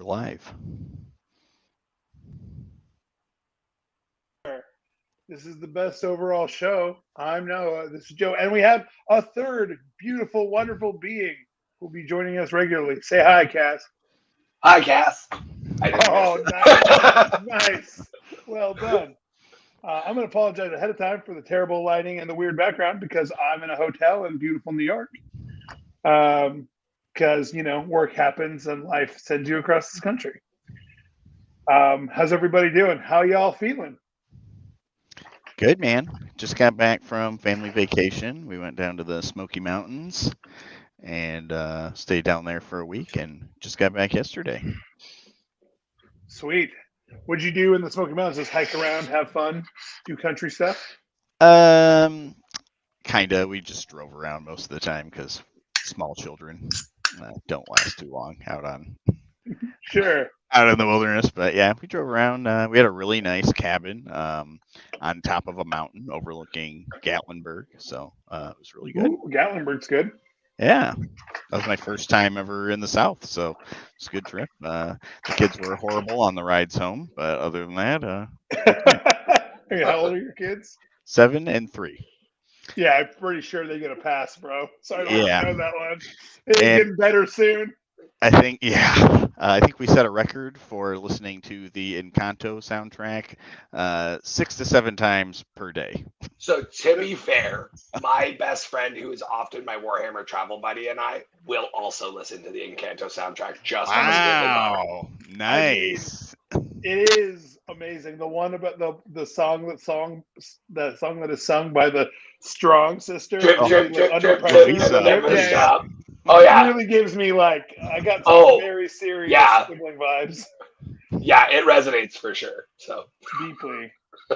live. This is the best overall show. I'm Noah. This is Joe. And we have a third beautiful, wonderful being who'll be joining us regularly. Say hi, Cass. Hi, Cass. I didn't miss Oh, nice. Nice. Well done. I'm going to apologize ahead of time for the terrible lighting and the weird background because I'm in a hotel in beautiful New York. Because, work happens and life sends you across this country. How's everybody doing? How y'all feeling? Good, man. Just got back from family vacation. We went down to the Smoky Mountains and stayed down there for a week and just got back yesterday. Sweet. What'd you do in the Smoky Mountains? Just hike around, have fun, do country stuff? Um, Kinda. We just drove around most of the time because small children don't last too long Sure. out in the wilderness. But yeah, we drove around. We had a really nice cabin on top of a mountain overlooking Gatlinburg, so it was really good. Ooh, Gatlinburg's good. Yeah, that was my first time ever in the South, so it's a good trip. The kids were horrible on the rides home, but other than that, How old are your kids? 7 and 3. Yeah, I'm pretty sure they're gonna pass, bro. So I don't Yeah, know that one. It ain't and getting better soon. I think we set a record for listening to the Encanto soundtrack 6 to 7 times per day. So, to be fair, my best friend, who is often my Warhammer travel buddy, and I will also listen to the Encanto soundtrack just on his daily car. Wow, I mean, nice. it is amazing. The one about the song that is sung by the Strong sisters, Drip, Oh, really drip, like drip, under drip, drip, pressure. it'll Lisa. never Yeah, yeah. stop. Oh, yeah. Really gives me I got some Oh, very serious yeah. sibling vibes Yeah, it resonates for sure. So, deeply.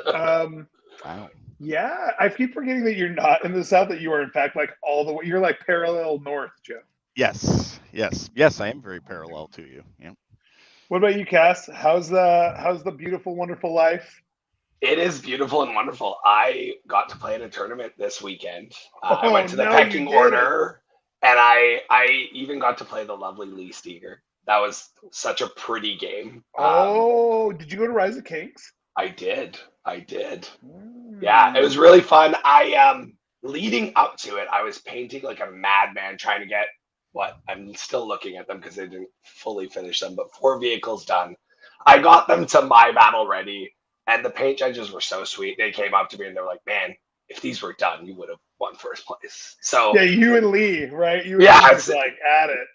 Um, Wow. yeah, I keep forgetting that you're not in the South. That you are in fact like all the way. You're like parallel north, Joe. Yes. I am very parallel to you. Yeah. What about you, Cass? How's the beautiful, wonderful life? it is beautiful and wonderful. I got to play in a tournament this weekend. I Oh went to the no, you pecking didn't. order, and I even got to play the lovely Lee Steger. That was such a pretty game. Oh, did you go to Rise of Kings? I did. I did. Yeah, it Mm. was really fun. I leading up to it, I was painting like a madman trying to get what I'm still looking at them because they didn't fully finish them, but 4 vehicles done. I got them to my battle ready, and the paint judges were so sweet. They came up to me and they were like, "Man, if these were done, you would have won first place." So Yeah, you and Lee, right? You and yeah, Lee just like at it.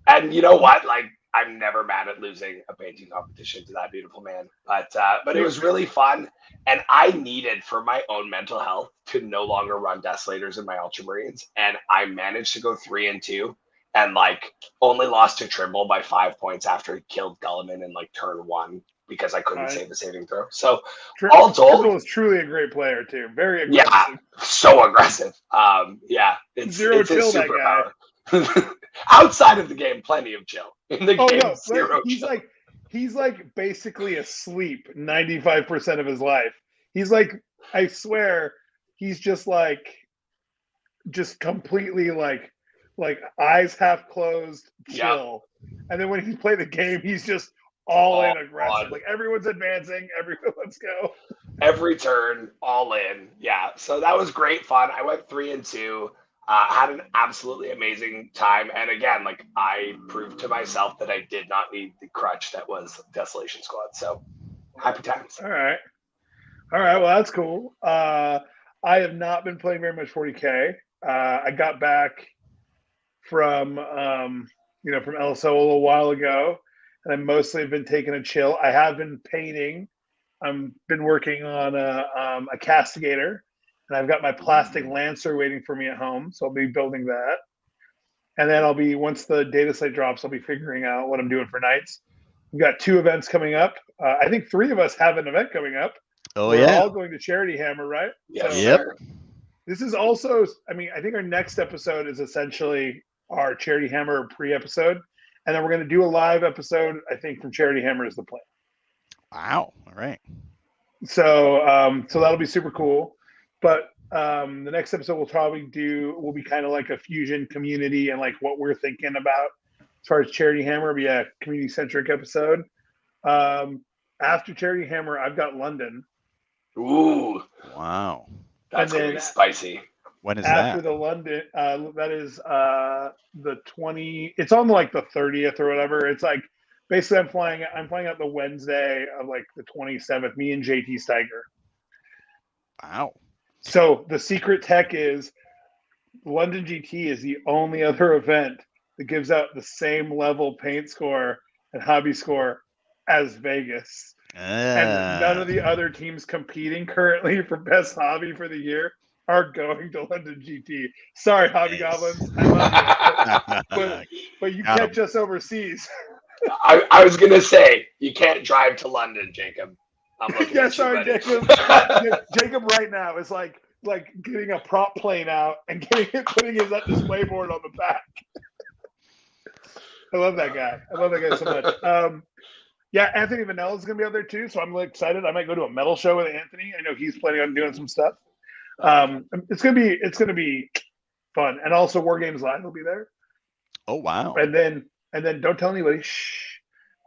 and you know what? Like, I'm never mad at losing a painting competition to that beautiful man. But it was really fun, and I needed for my own mental health to no longer run Desolators in my Ultramarines, and I managed to go 3-2, and like only lost to Trimble by 5 points after he killed Gulliman in like turn one because I couldn't Nice. save a saving throw. So all Triple told, is truly a great player too. Very yeah, aggressive. so aggressive. Yeah, Zero it's his chill that guy. superpower. Outside of the game, plenty of chill. In the Oh game, no, zero chill. he's like basically asleep 95% of his life. He's like, I swear, he's just completely like eyes half closed, Yeah, chill. And then when he's playing the game, he's just all all in aggressive. on Like everyone's advancing, everyone let's go. every turn, all in. Yeah, so that was great fun. I went 3-2. Had an absolutely amazing time, and again, like I proved to myself that I did not need the crutch that was Desolation Squad. So happy times. All right. All right, well that's cool. I have not been playing very much 40K. I got back from from LSO a little while ago, and I mostly have been taking a chill. I have been painting. I've been working on a castigator, and I've got my plastic lancer waiting for me at home, so I'll be building that. And then I'll be once the data site drops, I'll be figuring out what I'm doing for nights. We've got 2 events coming up. I think 3 of us have an event coming up. Oh We're yeah. all going to Charity Hammer, right? Yes, Yep. sir. This is also, I mean, I think our next episode is essentially our Charity Hammer pre-episode, and then we're going to do a live episode. I think from Charity Hammer is the plan. Wow. All right. So that'll be super cool. But the next episode we'll be kind of like a fusion community and like what we're thinking about as far as Charity Hammer, but yeah, community centric episode. After Charity Hammer, I've got London. Ooh, Wow. that's And gonna then be spicy. When is after that? the London, that is the 20. It's on like the 30th or whatever. It's like basically I'm flying out the Wednesday of like the 27th. Me and JT Steiger. Wow. So the secret tech is London GT is the only other event that gives out the same level paint score and hobby score as Vegas. And none of the other teams competing currently for best hobby for the year are going to London GT. Sorry, Hobby Nice. Goblins. I love you. But you Got 'em. catch us overseas. I was gonna say you can't drive to London, Jacob. I'm looking Yeah, at you, sorry, buddy. Jacob. Jacob right now is like getting a prop plane out and putting his display board on the back. I love that guy. I love that guy so much. Yeah, Anthony Vanella is going to be out there too, so I'm really excited. I might go to a metal show with Anthony. I know he's planning on doing some stuff. It's going to be fun, and also War Games Live will be there. Oh wow. And then don't tell anybody. Shh.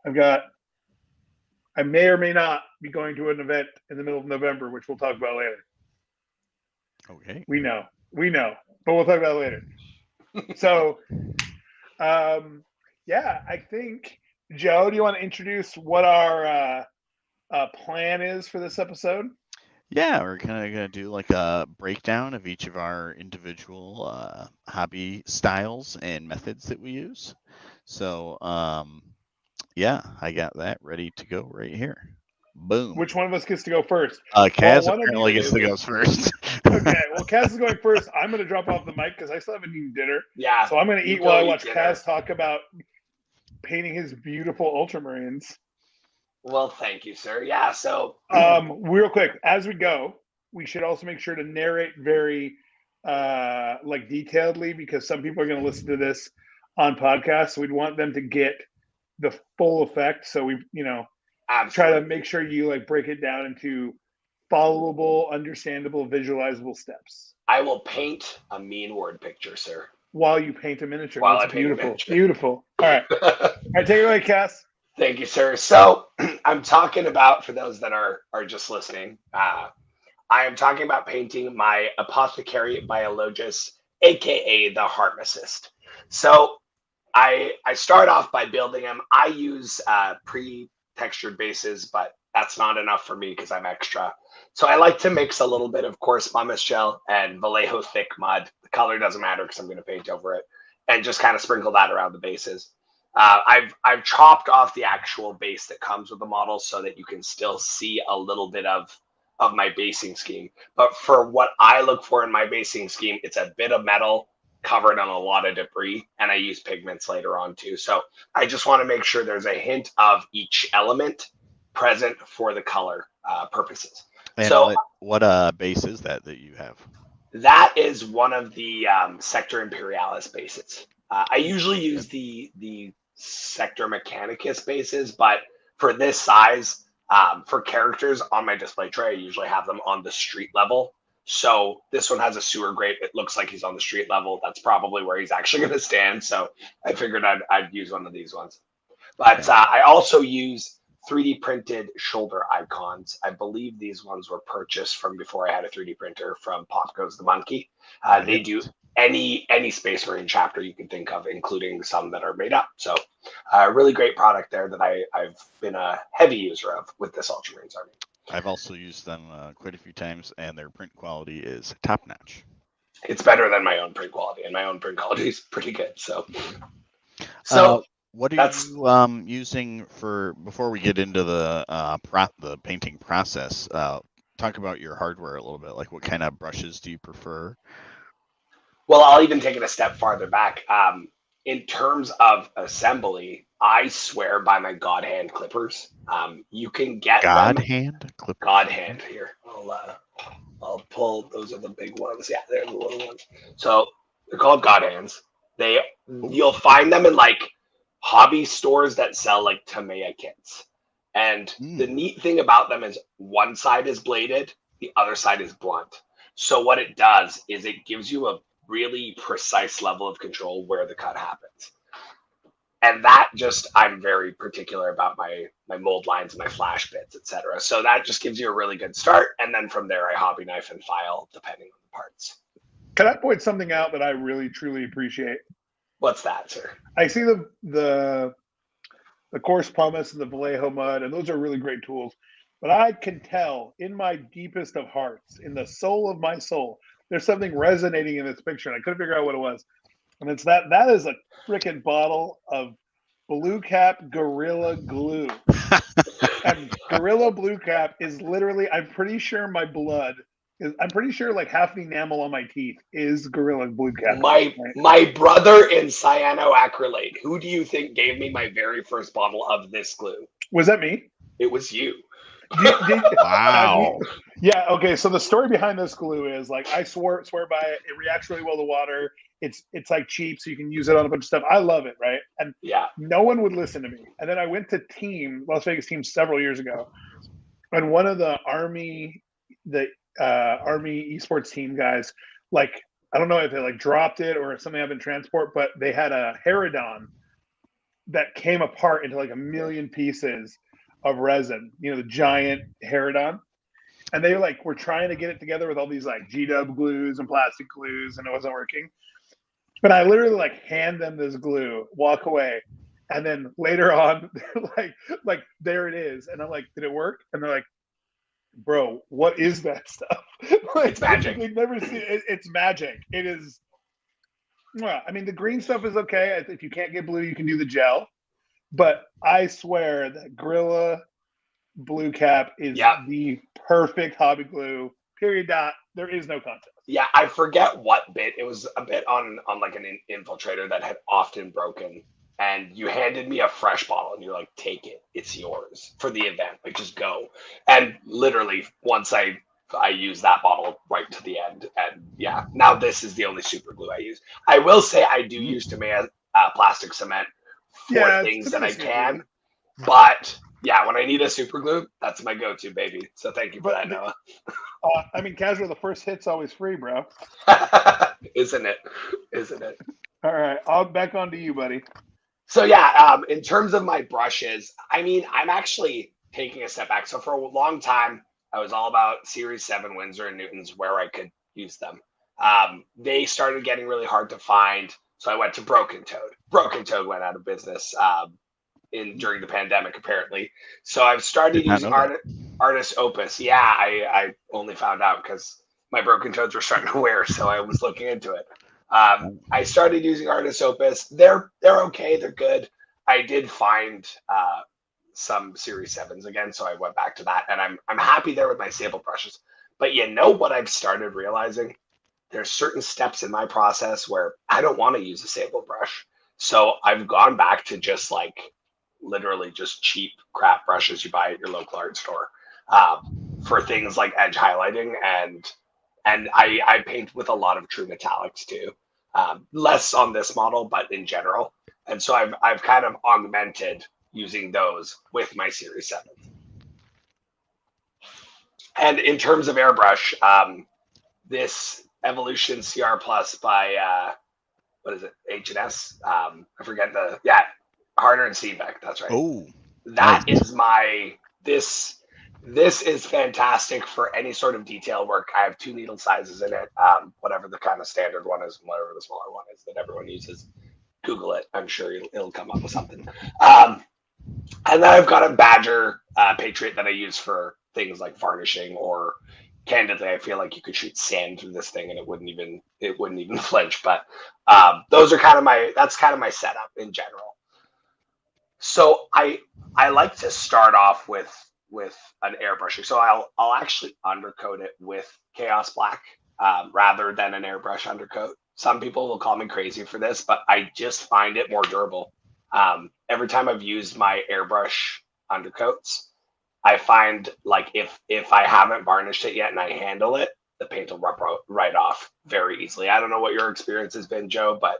I may or may not be going to an event in the middle of November, which we'll talk about later. Okay. We know, but we'll talk about it later. So, yeah, I think, Joe, do you want to introduce what our plan is for this episode? Yeah, we're kind of gonna do like a breakdown of each of our individual hobby styles and methods that we use. So, yeah, I got that ready to go right here. Boom. Which one of us gets to go first? Kaz one of apparently you gets to go first. Okay, well, Kaz is going first. I'm going to drop off the mic because I still haven't eaten dinner. Yeah. So I'm going to you eat go while I eat watch dinner. Kaz talk about painting his beautiful ultramarines. Well, thank you, sir. Yeah. So, real quick, as we go, we should also make sure to narrate very like detailedly, because some people are going to listen to this on podcasts. So we'd want them to get the full effect. So we, absolutely. try to make sure you like break it down into followable, understandable, visualizable steps. I will paint a mean word picture, sir. While you paint a miniature. While That's I paint a beautiful. miniature. Beautiful. All right. All right, take it away, Cass. Thank you, sir. So I'm talking about, for those that are just listening, I am talking about painting my Apothecary Biologus, aka the Harmacist. So I start off by building them. I use pre-textured bases, but that's not enough for me because I'm extra. So I like to mix a little bit of coarse pumice gel and Vallejo thick mud. The color doesn't matter because I'm going to paint over it, and just kind of sprinkle that around the bases. I've chopped off the actual base that comes with the model so that you can still see a little bit of my basing scheme. But for what I look for in my basing scheme, it's a bit of metal covered on a lot of debris, and I use pigments later on too. So I just want to make sure there's a hint of each element present for the color purposes. And so what base is that you have? That is one of the Sector Imperialis bases. I usually use the Sector Mechanicus bases, but for this size, for characters on my display tray, I usually have them on the street level. So this one has a sewer grate. It looks like he's on the street level. That's probably where he's actually going to stand. So I figured I'd use one of these ones. But I also use 3D printed shoulder icons. I believe these ones were purchased from before I had a 3D printer from Pop Goes the Monkey. They do any Space Marine chapter you can think of, including some that are made up. So really great product there that I've been a heavy user of with this Ultramarines army. I've also used them quite a few times, and their print quality is top notch. It's better than my own print quality, and my own print quality is pretty good. So what are you using for, before we get into the painting process? Talk about your hardware a little bit. Like, what kind of brushes do you prefer? Well, I'll even take it a step farther back. In terms of assembly, I swear by my God Hand clippers. You can get God Hand clippers. God Hand here. I'll pull. Those are the big ones. Yeah, they're the little ones. So they're called God Hands. You'll find them in like hobby stores that sell like Tamiya kits. And the neat thing about them is one side is bladed, the other side is blunt. So what it does is it gives you a really precise level of control where the cut happens. And that just, I'm very particular about my mold lines, my flash bits, etc. So that just gives you a really good start. And then from there, I hobby knife and file depending on the parts. Can I point something out that I really truly appreciate? What's that, sir? I see the coarse pumice and the Vallejo mud, and those are really great tools. But I can tell in my deepest of hearts, in the soul of my soul, there's something resonating in this picture, and I couldn't figure out what it was. And it's that is a freaking bottle of Blue Cap Gorilla Glue. And Gorilla Blue Cap is literally, I'm pretty sure my blood is, I'm pretty sure like half the enamel on my teeth is Gorilla Blue Cap. My brother in cyanoacrylate. Who do you think gave me my very first bottle of this glue? Was that me? It was you. Wow. Yeah. Okay. So the story behind this glue is like I swear by it. It reacts really well to water. It's like cheap, so you can use it on a bunch of stuff. I love it, right? And yeah, no one would listen to me. And then I went to Las Vegas team several years ago, and one of the Army esports team guys, like I don't know if they like dropped it or something happened in transport, but they had a Herodon that came apart into like a million pieces of resin, the giant Herodon. And they like were trying to get it together with all these like G-dub glues and plastic glues, and it wasn't working. But I literally like hand them this glue, walk away, and then later on, they're like there it is, and I'm like, did it work? And they're like, bro, what is that stuff? Like, it's magic. They've never seen it. It's magic. It is. Well, I mean, the green stuff is okay. If you can't get blue, you can do the gel. But I swear that Gorilla Blue Cap is the perfect hobby glue. Period. Dot. There is no contest. Yeah, I forget what bit. It was a bit on like an infiltrator that had often broken. And you handed me a fresh bottle and you're like, take it. It's yours for the event. Like, just go. And literally, once I use that bottle right to the end. And yeah, now this is the only super glue I use. I will say I do use Tamiya plastic cement for things that I can. But yeah, when I need a super glue, that's my go-to, baby. So thank you for that, Noah. I mean, Kasra, the first hit's always free, bro. Isn't it? All right, I'll back on to you, buddy. So yeah, in terms of my brushes, I mean, I'm actually taking a step back. So for a long time, I was all about Series 7 Winsor & Newtons where I could use them. They started getting really hard to find, so I went to Broken Toad. Broken Toad went out of business during the pandemic, apparently. So I've started using Artist Opus. Yeah, I only found out because my Broken Toads were starting to wear, so I was looking into it. I started using Artist Opus. They're okay. They're good. I did find some Series 7s again, so I went back to that, and I'm happy there with my sable brushes. But you know what I've started realizing? There's certain steps in my process where I don't want to use a sable brush. So I've gone back to just like literally just cheap crap brushes you buy at your local art store for things like edge highlighting, and I paint with a lot of true metallics too. Less on this model, but in general. And so I've kind of augmented using those with my Series 7. And in terms of airbrush, this Evolution CR Plus by what is it? H&S. I forget Harder and Seebeck. That's right. Oh, that is my this is fantastic for any sort of detail work. I have 2 needle sizes in it. Whatever the kind of standard one is, and whatever the smaller one is that everyone uses. Google it. I'm sure it'll come up with something. And then I've got a Badger Patriot that I use for things like varnishing, or candidly, I feel like you could shoot sand through this thing and it wouldn't even flinch. But those are that's kind of my setup in general. So I like to start off with an airbrush. So I'll actually undercoat it with Chaos Black rather than an airbrush undercoat. Some people will call me crazy for this, but I just find it more durable. Every time I've used my airbrush undercoats, I find like if I haven't varnished it yet and I handle it, the paint will rub right off very easily. I don't know what your experience has been, Joe, but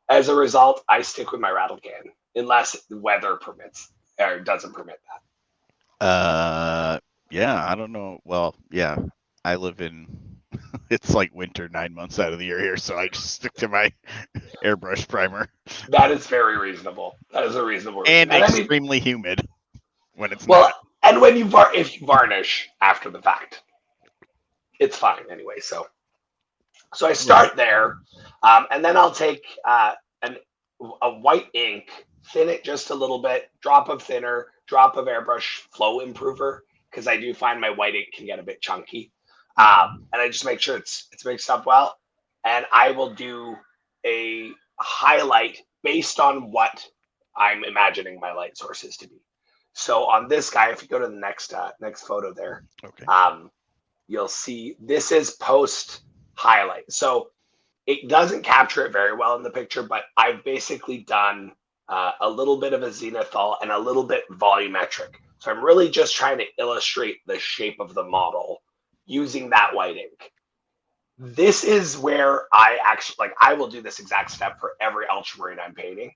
as a result, I stick with my rattle can unless the weather permits or doesn't permit that. Yeah, I don't know. Well, yeah, I live in It's like winter 9 months out of the year here, so I just stick to my airbrush primer. That is very reasonable. That is a reasonable reason. And And I mean, extremely humid when it's well, not. and when if you varnish after the fact, it's fine anyway. So I Right. start there, and then I'll take an, a white ink, thin it just a little bit, drop of thinner, drop of airbrush flow improver, because I do find my white ink can get a bit chunky. And I just make sure it's mixed up well. And I will do a highlight based on what I'm imagining my light sources to be. So on this guy, if you go to the next photo there, Okay. you'll see this is post highlight. So it doesn't capture it very well in the picture, but I've basically done a little bit of a zenithal and a little bit volumetric. So I'm really just trying to illustrate the shape of the model using that white ink. This is where I actually, like, I will do this exact step for every ultramarine I'm painting.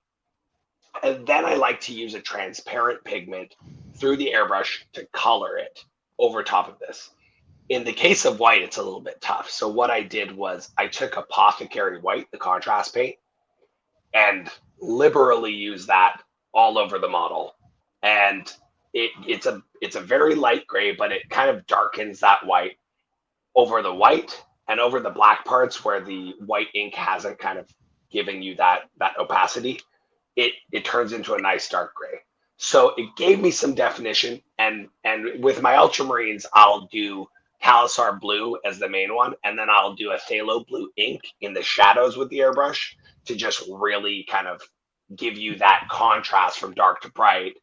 And then I like to use a transparent pigment through the airbrush to color it over top of this. In the case of white, it's a little bit tough. So what I did was I took Apothecary White, the contrast paint, and liberally used that all over the model. And it's a very light gray, but it kind of darkens that white over the white and over the black parts where the white ink hasn't kind of given you that opacity. It turns into a nice dark gray. So it gave me some definition. And with my ultramarines, I'll do Kalasar blue as the main one, and then I'll do a phthalo blue ink in the shadows with the airbrush to just really kind of give you that contrast from dark to bright.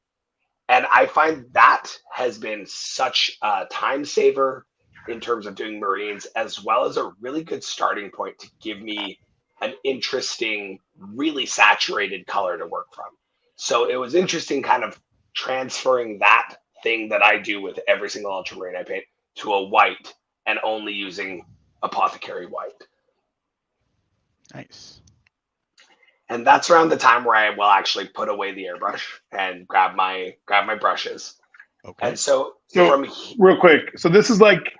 And I find that has been such a time saver in terms of doing marines, as well as a really good starting point to give me an interesting, really saturated color to work from. So it was interesting kind of transferring that thing that I do with every single ultramarine I paint to a white and only using Apothecary White. Nice. And that's around the time where I will actually put away the airbrush and grab my brushes. Okay. And so So real quick, so this is like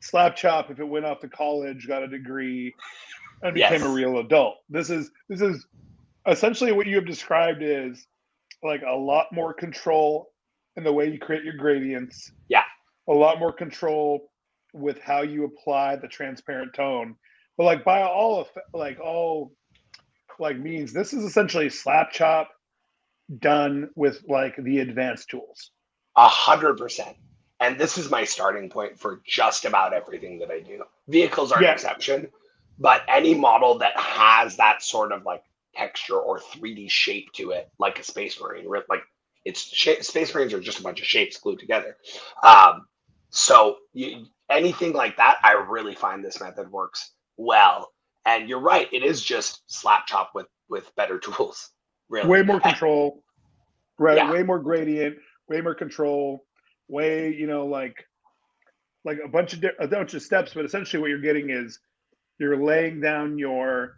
Slap Chop if it went off to college, got a degree, and became a real adult. This is essentially what you have described is like a lot more control in the way you create your gradients. Yeah. A lot more control with how you apply the transparent tone. But like by all means, this is essentially Slap Chop done with like the advanced tools. 100%. And this is my starting point for just about everything that I do. Vehicles are an exception, but any model that has that sort of like texture or 3D shape to it, like a Space Marine, like Space Marines are just a bunch of shapes glued together. So anything like that, I really find this method works well. And you're right, it is just Slap Chop with better tools. Really, way more control, right? Yeah. Way more gradient, way more control, way like a bunch of steps. But essentially, what you're getting is you're laying down your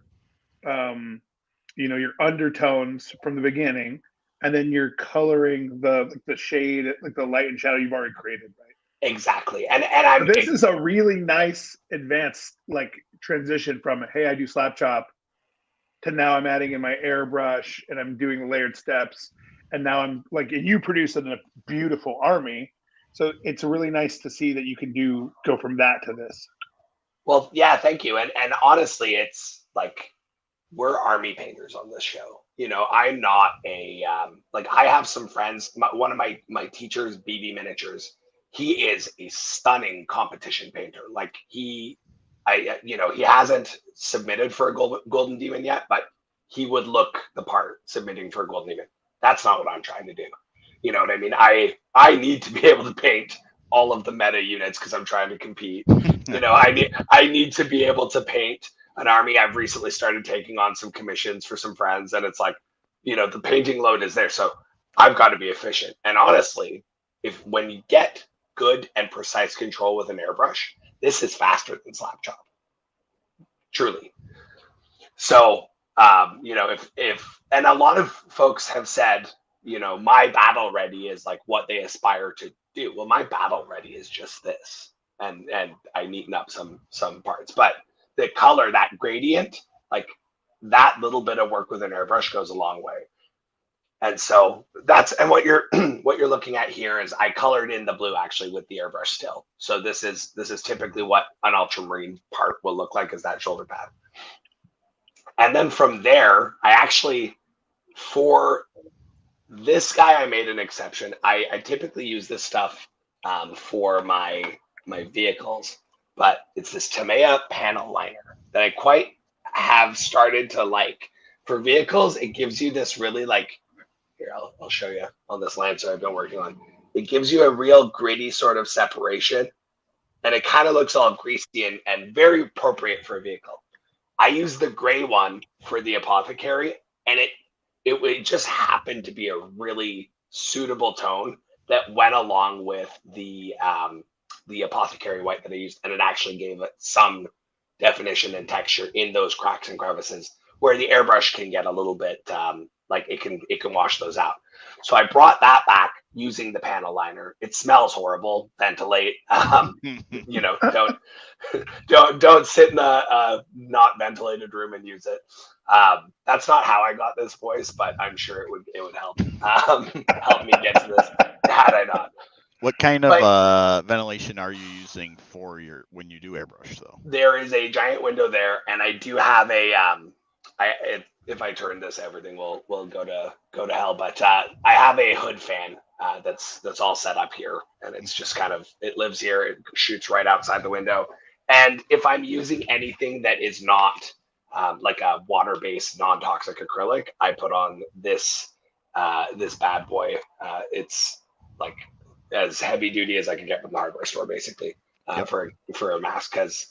your undertones from the beginning, and then you're coloring the shade, like the light and shadow you've already created, right? Exactly. And this is a really nice advanced like transition from hey, I do Slap Chop to now I'm adding in my airbrush and I'm doing layered steps, and now I'm like, and you produce a beautiful army. So it's really nice to see that you can go from that to this. Well, yeah, thank you. And honestly, it's like we're army painters on this show. I'm not a like I have some friends. One of my teachers, BB Miniatures, he is a stunning competition painter. Like he hasn't submitted for a golden demon yet, but he would look the part submitting for a golden demon. That's not what I'm trying to do. You know what I mean? I need to be able to paint all of the meta units because I'm trying to compete. I need to be able to paint an army. I've recently started taking on some commissions for some friends, and it's like, the painting load is there. So I've got to be efficient. And honestly, when you get good and precise control with an airbrush, this is faster than Slap Chop. Truly. So, if and a lot of folks have said, my battle ready is like what they aspire to do. Well, my battle ready is just this. and I neaten up some parts. But the color, that gradient, like that little bit of work with an airbrush goes a long way. And so and what you're what you're looking at here is I colored in the blue actually with the airbrush still. So this is typically what an ultramarine part will look like, is that shoulder pad. And then from there, I actually, for this guy, I made an exception. I typically use this stuff for my vehicles, but it's this Tamiya panel liner that I quite have started to like. For vehicles, it gives you this really like, here, I'll show you on this Lancer I've been working on. It gives you a real gritty sort of separation, and it kind of looks all greasy and very appropriate for a vehicle. I use the gray one for the Apothecary, and it just happened to be a really suitable tone that went along with the Apothecary white that I used, and it actually gave it some definition and texture in those cracks and crevices where the airbrush can get a little bit like it can wash those out. So I brought that back using the panel liner. It smells horrible. Ventilate. You know, don't sit in a not ventilated room and use it. That's not how I got this voice, but I'm sure it would help help me get to this had I not. What kind of ventilation are you using for when you do airbrush though? There is a giant window there, and I do have a if I turn this, everything will go to hell. But I have a hood fan that's all set up here, and it's just kind of, it lives here. It shoots right outside the window. And if I'm using anything that is not like a water-based, non-toxic acrylic, I put on this bad boy. It's like as heavy duty as I can get from the hardware store, basically, for a mask, because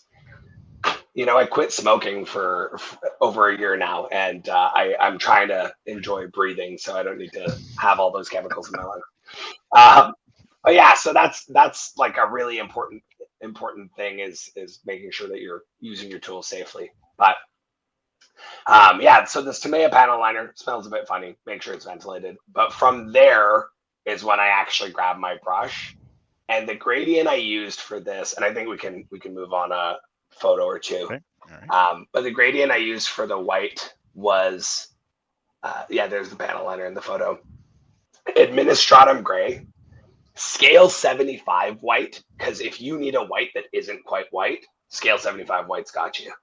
I quit smoking for over a year now, and I'm trying to enjoy breathing, so I don't need to have all those chemicals in my life. But yeah, so that's like a really important thing is making sure that you're using your tools safely. But yeah, so this Tamiya panel liner smells a bit funny. Make sure it's ventilated. But from there is when I actually grab my brush, and the gradient I used for this, and I think we can move on a photo or two. Okay. All right. But the gradient I used for the white was, there's the panel liner in the photo. Administratum gray, scale 75 white, because if you need a white that isn't quite white, scale 75 white's got you.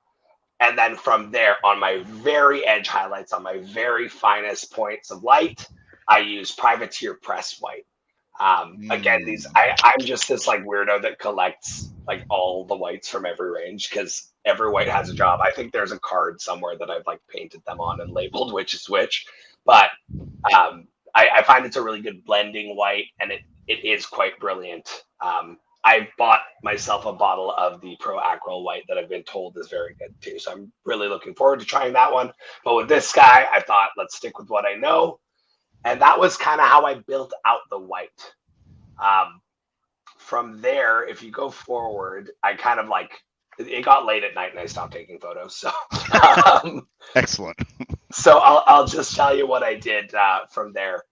And then from there, on my very edge highlights, on my very finest points of light, I use Privateer Press white. Again, I'm just this like weirdo that collects like all the whites from every range, because every white has a job. I think there's a card somewhere that I've like painted them on and labeled which is which. But I find it's a really good blending white, and it is quite brilliant. I bought myself a bottle of the Pro Acryl white that I've been told is very good too. So I'm really looking forward to trying that one. But with this guy, I thought, let's stick with what I know. And that was kind of how I built out the white. From there, if you go forward, I kind of like, it got late at night and I stopped taking photos. So Excellent. So I'll just tell you what I did from there.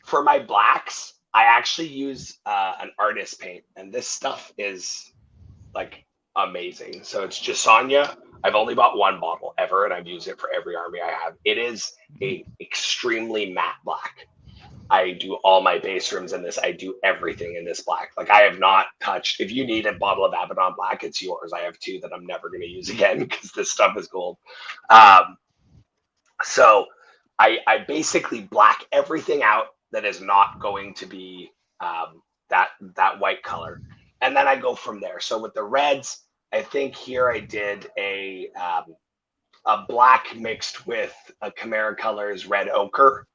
For my blacks, I actually use an artist paint, and this stuff is like amazing. So it's Jasanya. I've only bought one bottle ever, and I've used it for every army I have. It is a extremely matte black. I do all my base rooms in this. I do everything in this black. Like, I have not touched. If you need a bottle of Abaddon black, it's yours. I have two that I'm never going to use again because this stuff is gold. So I basically black everything out that is not going to be that white color, and then I go from there. So with the reds, I think here I did a black mixed with a Chimera Colors red ochre,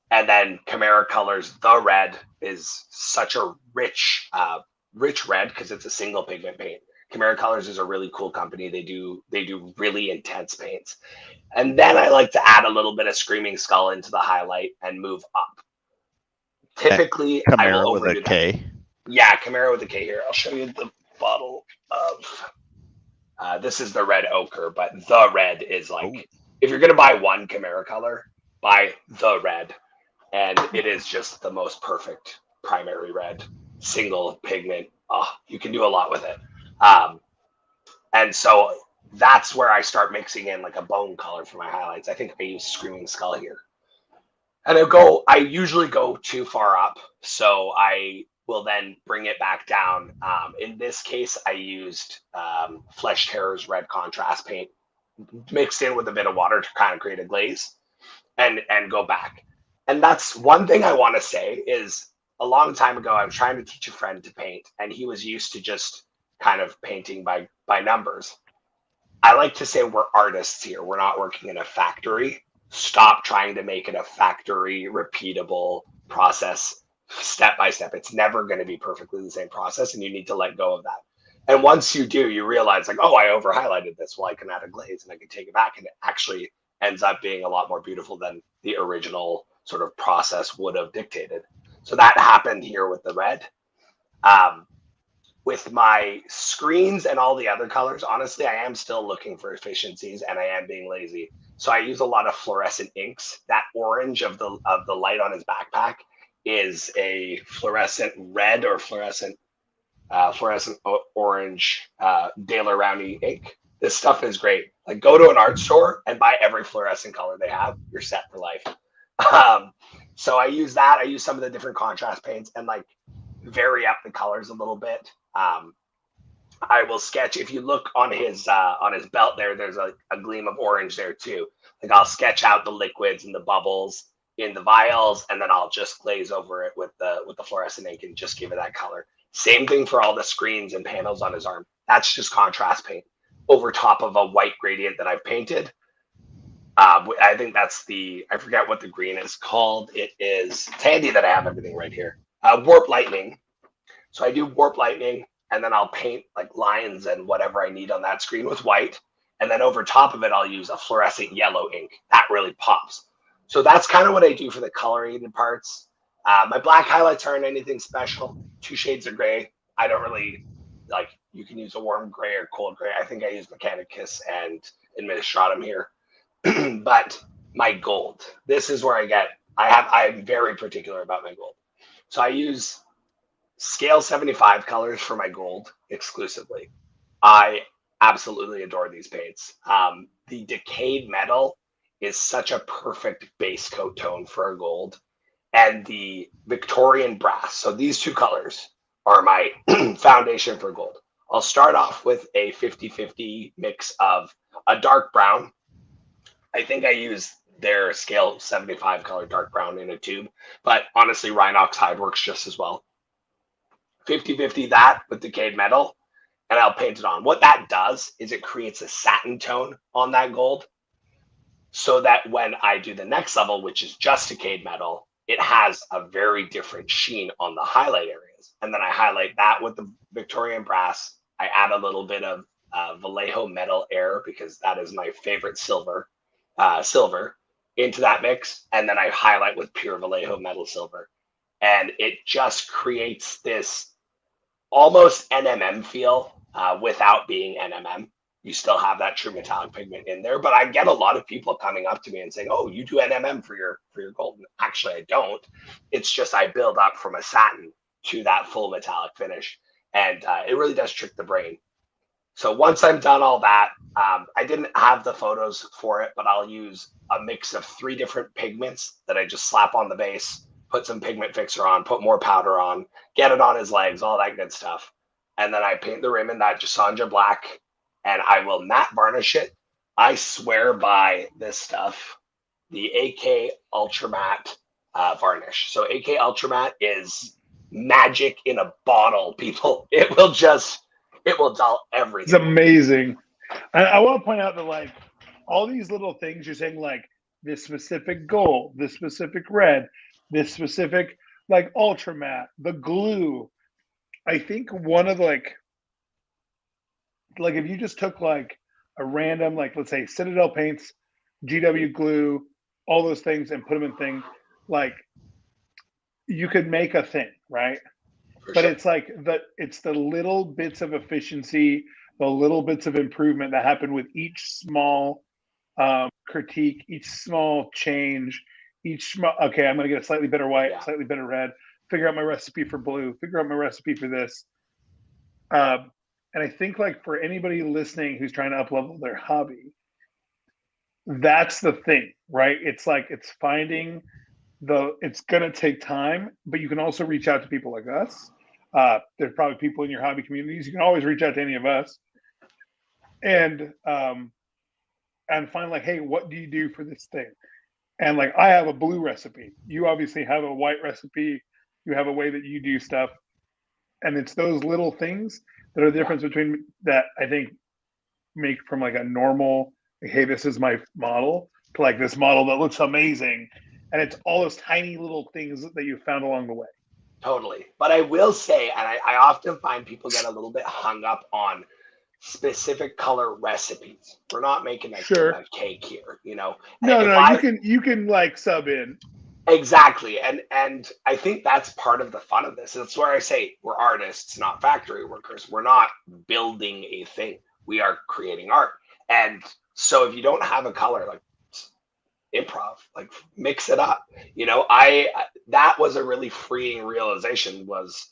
and then Chimera Colors the red is such a rich red because it's a single pigment paint. Chimera Colors is a really cool company. They do really intense paints. And then I like to add a little bit of Screaming Skull into the highlight and move up. Typically, Chimera I will with overdo a K. That. Yeah, Chimera with a K here. I'll show you the bottle of. This is the red ochre, but the red is like, if you're going to buy one Chimera color, buy the red. And it is just the most perfect primary red, single pigment, you can do a lot with it. And so that's where I start mixing in like a bone color for my highlights. I think I use Screaming Skull here. And I usually go too far up. So I will then bring it back down. In this case, I used Flesh Terror's red contrast paint mixed in with a bit of water to kind of create a glaze and go back. And that's one thing I want to say is a long time ago, I was trying to teach a friend to paint, and he was used to just kind of painting by numbers. I like to say we're artists here. We're not working in a factory. Stop trying to make it a factory repeatable process step by step. It's never going to be perfectly the same process, and you need to let go of that. And once you do, you realize like, oh, I over highlighted this. Well, I can add a glaze and I can take it back, and it actually ends up being a lot more beautiful than the original sort of process would have dictated. So that happened here with the red. With my screens and all the other colors, honestly, I am still looking for efficiencies, and I am being lazy. So I use a lot of fluorescent inks. That orange of the light on his backpack is a fluorescent red or fluorescent orange Daler Rowney ink. This stuff is great. Like, go to an art store and buy every fluorescent color they have. You're set for life. So I use that. I use some of the different contrast paints and like vary up the colors a little bit. I will sketch. If you look on his belt there's a gleam of orange there too. Like, I'll sketch out the liquids and the bubbles in the vials, and then I'll just glaze over it with the fluorescent ink and just give it that color. Same thing for all the screens and panels on his arm. That's just contrast paint over top of a white gradient that I've painted. I think that's I forget what the green is called. It's handy that I have everything right here. Warp Lightning. So I do Warp Lightning, and then I'll paint like lines and whatever I need on that screen with white. And then over top of it, I'll use a fluorescent yellow ink. That really pops. So that's kind of what I do for the coloring parts. My black highlights aren't anything special. 2 shades of gray. I don't really like. You can use a warm gray or cold gray. I think I use Mechanicus and Administratum here. But my gold. This is where I'm very particular about my gold. So I use scale 75 colors for my gold exclusively. I absolutely adore these paints. The decayed metal is such a perfect base coat tone for a gold, and the Victorian brass. So these 2 colors are my foundation for gold. I'll start off with a 50-50 mix of a dark brown. I think I use their scale 75 color dark brown in a tube, but honestly, Rhinox hide works just as well. 50-50 that with decayed metal, and I'll paint it on. What that does is it creates a satin tone on that gold, so that when I do the next level, which is just decayed metal, it has a very different sheen on the highlight areas. And then I highlight that with the Victorian brass. I add a little bit of Vallejo metal air, because that is my favorite silver into that mix. And then I highlight with pure Vallejo metal silver. And it just creates this almost NMM feel without being NMM. You still have that true metallic pigment in there, but I get a lot of people coming up to me and saying, "Oh, you do NMM for your gold." Actually, I don't. It's just I build up from a satin to that full metallic finish, and it really does trick the brain. So once I'm done all that, I didn't have the photos for it, but I'll use a mix of 3 different pigments that I just slap on the base, put some pigment fixer on, put more powder on, get it on his legs, all that good stuff. And then I paint the rim in that Jasanja black, and I will matte varnish it. I swear by this stuff, the AK Ultra Matte varnish. So AK Ultra Matte is magic in a bottle, people. It will dull everything. It's amazing. I want to point out that like all these little things you're saying, like this specific gold, this specific red, this specific like ultra matte, the glue. I think one of like if you just took like a random, like let's say Citadel paints, GW glue, all those things, and put them in thing, like you could make a thing, right? But it's like it's the little bits of efficiency, the little bits of improvement that happen with each small critique, each small change, okay, I'm going to get a slightly better white, slightly better red, figure out my recipe for blue, figure out my recipe for this. And I think like for anybody listening who's trying to up level their hobby, that's the thing, right? It's like it's finding it's going to take time, but you can also reach out to people like us. There's probably people in your hobby communities. You can always reach out to any of us and find like, hey, what do you do for this thing? And like, I have a blue recipe. You obviously have a white recipe. You have a way that you do stuff, and it's those little things that are the difference between that I think make from like a normal, like, hey, this is my model to like this model that looks amazing, and it's all those tiny little things that you found along the way. Totally. But I will say, and I often find people get a little bit hung up on specific color recipes. We're not making a cake here, you know. No, you can like sub in. Exactly. And I think that's part of the fun of this. That's where I say we're artists, not factory workers. We're not building a thing. We are creating art. And so if you don't have a color, like improv, like mix it up. You know, that was a really freeing realization was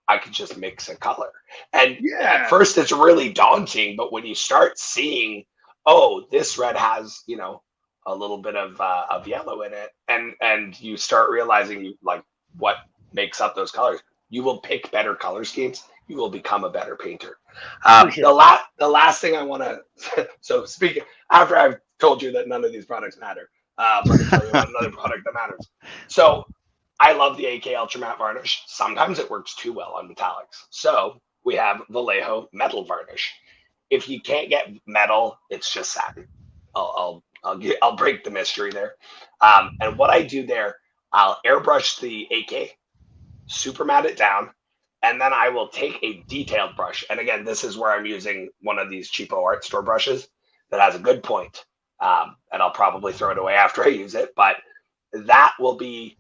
I could just mix a color. And at first it's really daunting, but when you start seeing, oh, this red has, you know, a little bit of yellow in it, and you start realizing like what makes up those colors, you will pick better color schemes. You will become a better painter. The last thing I want to so speaking after I've told you that none of these products matter, let me tell you about another product that matters. So I love the AK Ultra Matte Varnish. Sometimes it works too well on metallics. So we have Vallejo Metal Varnish. If you can't get metal, it's just satin. I'll break the mystery there. And what I do there, I'll airbrush the AK, super matte it down, and then I will take a detailed brush. And again, this is where I'm using one of these cheapo art store brushes that has a good point. And I'll probably throw it away after I use it, but that will be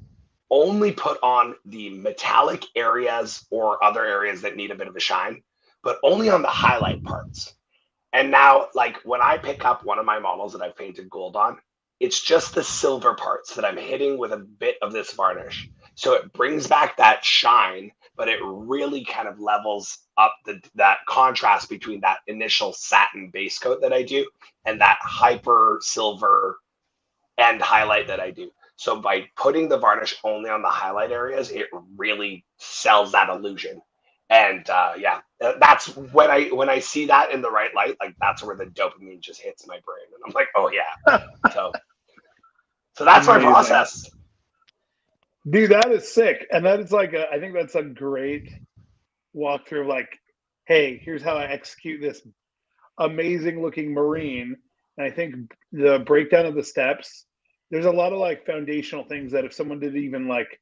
only put on the metallic areas or other areas that need a bit of a shine, but only on the highlight parts. And now, like when I pick up one of my models that I've painted gold on, it's just the silver parts that I'm hitting with a bit of this varnish. So it brings back that shine, but it really kind of levels up that contrast between that initial satin base coat that I do and that hyper silver end highlight that I do. So by putting the varnish only on the highlight areas, it really sells that illusion. And that's when I see that in the right light, like that's where the dopamine just hits my brain, and I'm like, oh yeah. So that's my process. Dude, that is sick, and that is like I think that's a great walkthrough of like, hey, here's how I execute this amazing looking marine. And I think the breakdown of the steps, there's a lot of like foundational things that if someone did even like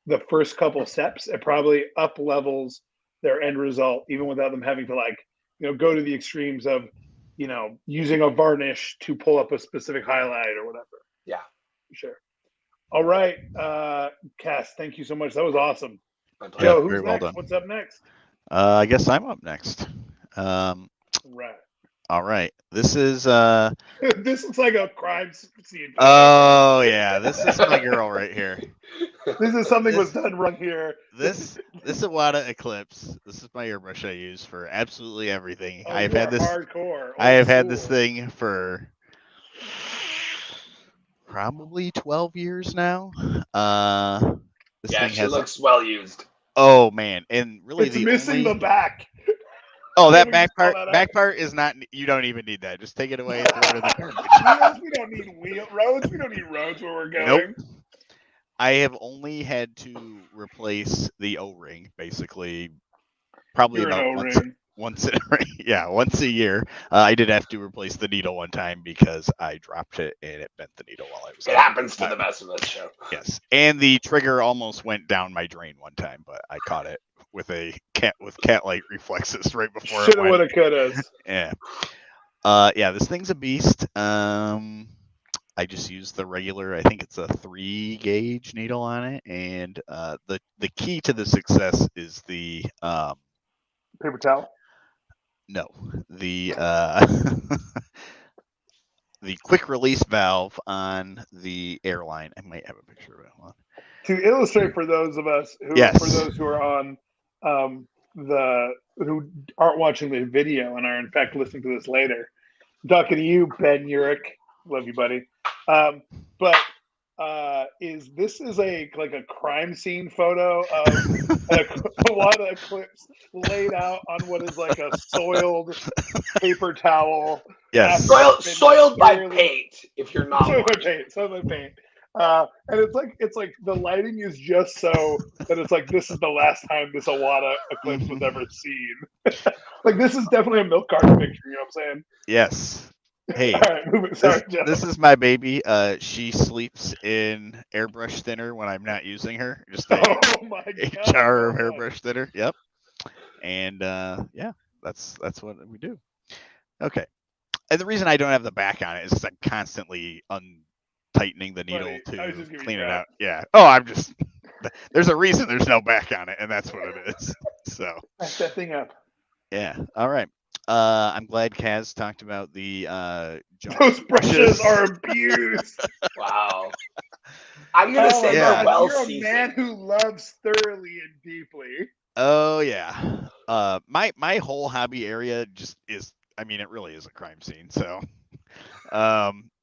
the first couple steps, it probably up levels their end result, even without them having to like, you know, go to the extremes of, you know, using a varnish to pull up a specific highlight or whatever. Yeah, sure. All right, Cass, thank you so much. That was awesome. Joe, who's next? What's up next? I guess I'm up next. Right. All right. This is this is like a crime scene. Oh yeah, this is my girl right here. This is something was done right here. This Iwata Eclipse. This is my airbrush I use for absolutely everything. Oh, I've had this hardcore. I have had this thing for probably 12 years now. This thing looks well used. Oh man, and really it's missing the back. Oh, that back part is not. You don't even need that. Just take it away and throw it in the garbage. We don't need roads. We don't need roads where we're going. Nope. I have only had to replace the O-ring, basically, probably about once a year. I did have to replace the needle one time because I dropped it and it bent the needle while I was. It happens to the best of us, Joe. Yes, and the trigger almost went down my drain one time, but I caught it with cat-like reflexes right before. Shoulda, woulda, coulda. Yeah. This thing's a beast. I just used the regular, I think it's a 3 gauge needle on it, and the key to the success is the paper towel. No, the the quick release valve on the airline. I might have a picture of it. Hold on. To illustrate for those of us who, for those who are on who aren't watching the video and are in fact listening to this later. I'm talking to you, Ben Urich. Love you, buddy. But is a crime scene photo of a lot of clips laid out on what is like a soiled paper towel. Yes. Soiled by paint. If you're not soiled by paint. And it's like the lighting is just so that it's like this is the last time this Awada eclipse was ever seen. Like this is definitely a milk carton picture. You know what I'm saying? Yes. Hey, All right, moving. Sorry, Joe. This is my baby. She sleeps in airbrush thinner when I'm not using her. Just a jar of airbrush thinner. Yep. And yeah, that's what we do. Okay. And the reason I don't have the back on it is because I'm constantly untightening the needle to clean it out. Yeah. Oh, I'm just. There's a reason there's no back on it, and that's what it is. So. Back that thing up. Yeah. All right. I'm glad Kaz talked about the those brushes are abused. Wow. I'm gonna say they're well seasoned. You're a man who loves thoroughly and deeply. Oh yeah. My whole hobby area just is. I mean, it really is a crime scene. So,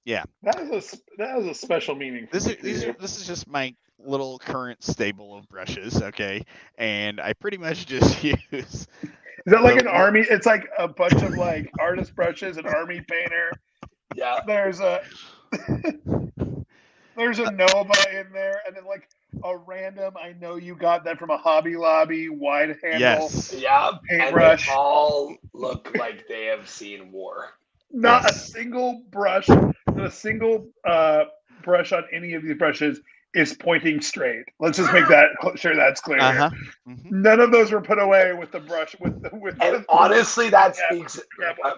yeah. That has a special meaning. This is just my little current stable of brushes. Okay, and I pretty much just use. Is that like an army? It's like a bunch of like artist brushes, an army painter. Yeah. There's a Nova in there, and then like a random. I know you got that from a Hobby Lobby wide handle. Yes. Yeah. Paintbrush. They all look like they have seen war. Not a single brush, not a single brush on any of these brushes is pointing straight. Let's just make that sure that's clear. Uh-huh. Mm-hmm. None of those were put away with the brush. And honestly, that speaks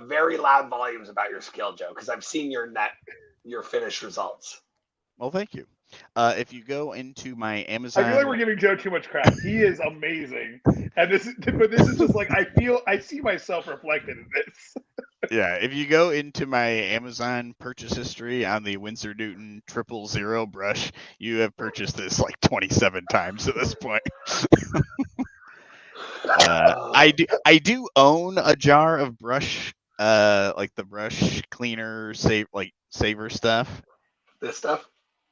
very loud volumes about your skill, Joe, because I've seen your finished results. Well, thank you. If you go into my Amazon, I feel like we're giving Joe too much crap. He is amazing, and this is just like I see myself reflected in this. Yeah, if you go into my Amazon purchase history on the Winsor Newton 000 brush, you have purchased this like 27 times at this point. I do own a jar of brush, like the brush cleaner, saver stuff. This stuff.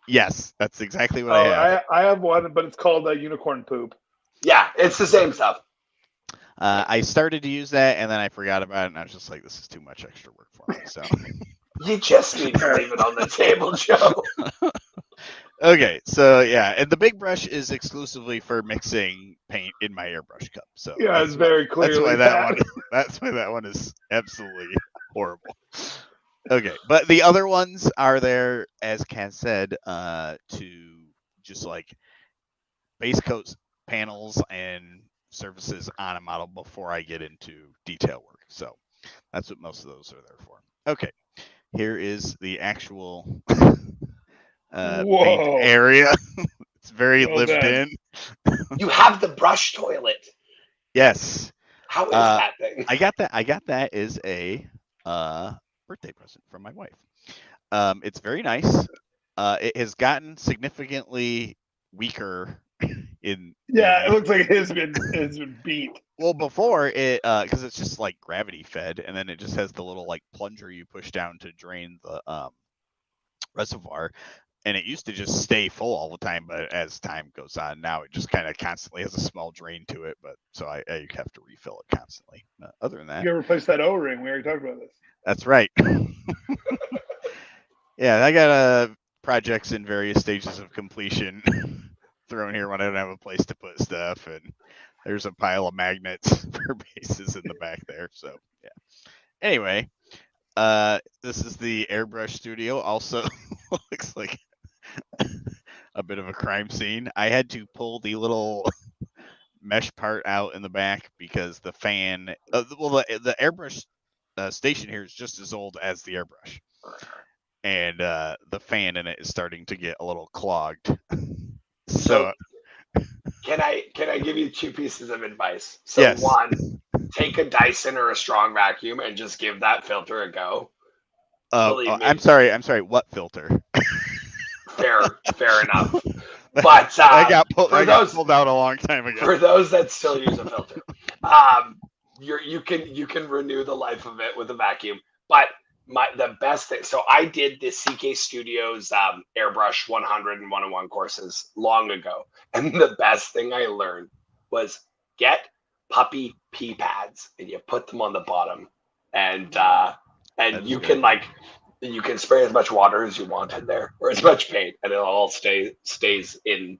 Yes, that's exactly what I have. I have one, but it's called unicorn poop. Yeah, it's the same stuff. I started to use that, and then I forgot about it, and I was just like, this is too much extra work for me. So you just need to leave it on the table, Joe. Okay, so yeah, and the big brush is exclusively for mixing paint in my airbrush cup. So yeah, it's very clear. That's why that one is absolutely horrible. Okay, but the other ones are there, as Kaz said, to just like base coat panels and surfaces on a model before I get into detail work. So that's what most of those are there for. Okay, here is the actual paint area. It's very lived in. You have the brush toilet. Yes. How is that thing? I got that as a birthday present from my wife. It's very nice. It has gotten significantly weaker in. It looks like it has been beat. Well, before it, because it's just like gravity fed, and then it just has the little like plunger you push down to drain the reservoir, and it used to just stay full all the time. But as time goes on, now it just kind of constantly has a small drain to it. But so I have to refill it constantly. Other than that, you replace that O-ring. We already talked about this. That's right. Yeah, I got projects in various stages of completion thrown here when I don't have a place to put stuff, and there's a pile of magnets for bases in the back there. So yeah. Anyway, this is the airbrush studio. Also looks like a bit of a crime scene. I had to pull the little mesh part out in the back because the fan, the airbrush station here is just as old as the airbrush, and the fan in it is starting to get a little clogged. So can I give you two pieces of advice? So yes. One, take a Dyson or a strong vacuum and just give that filter a go. I'm sorry. What filter? Fair enough. But I got pulled out a long time ago. For those that still use a filter, you can renew the life of it with a vacuum. But the best thing, so I did the CK Studios airbrush 100 and 101 courses long ago, and the best thing I learned was get puppy pee pads and you put them on the bottom, and you can you can spray as much water as you want in there, or as much paint, and it all stays in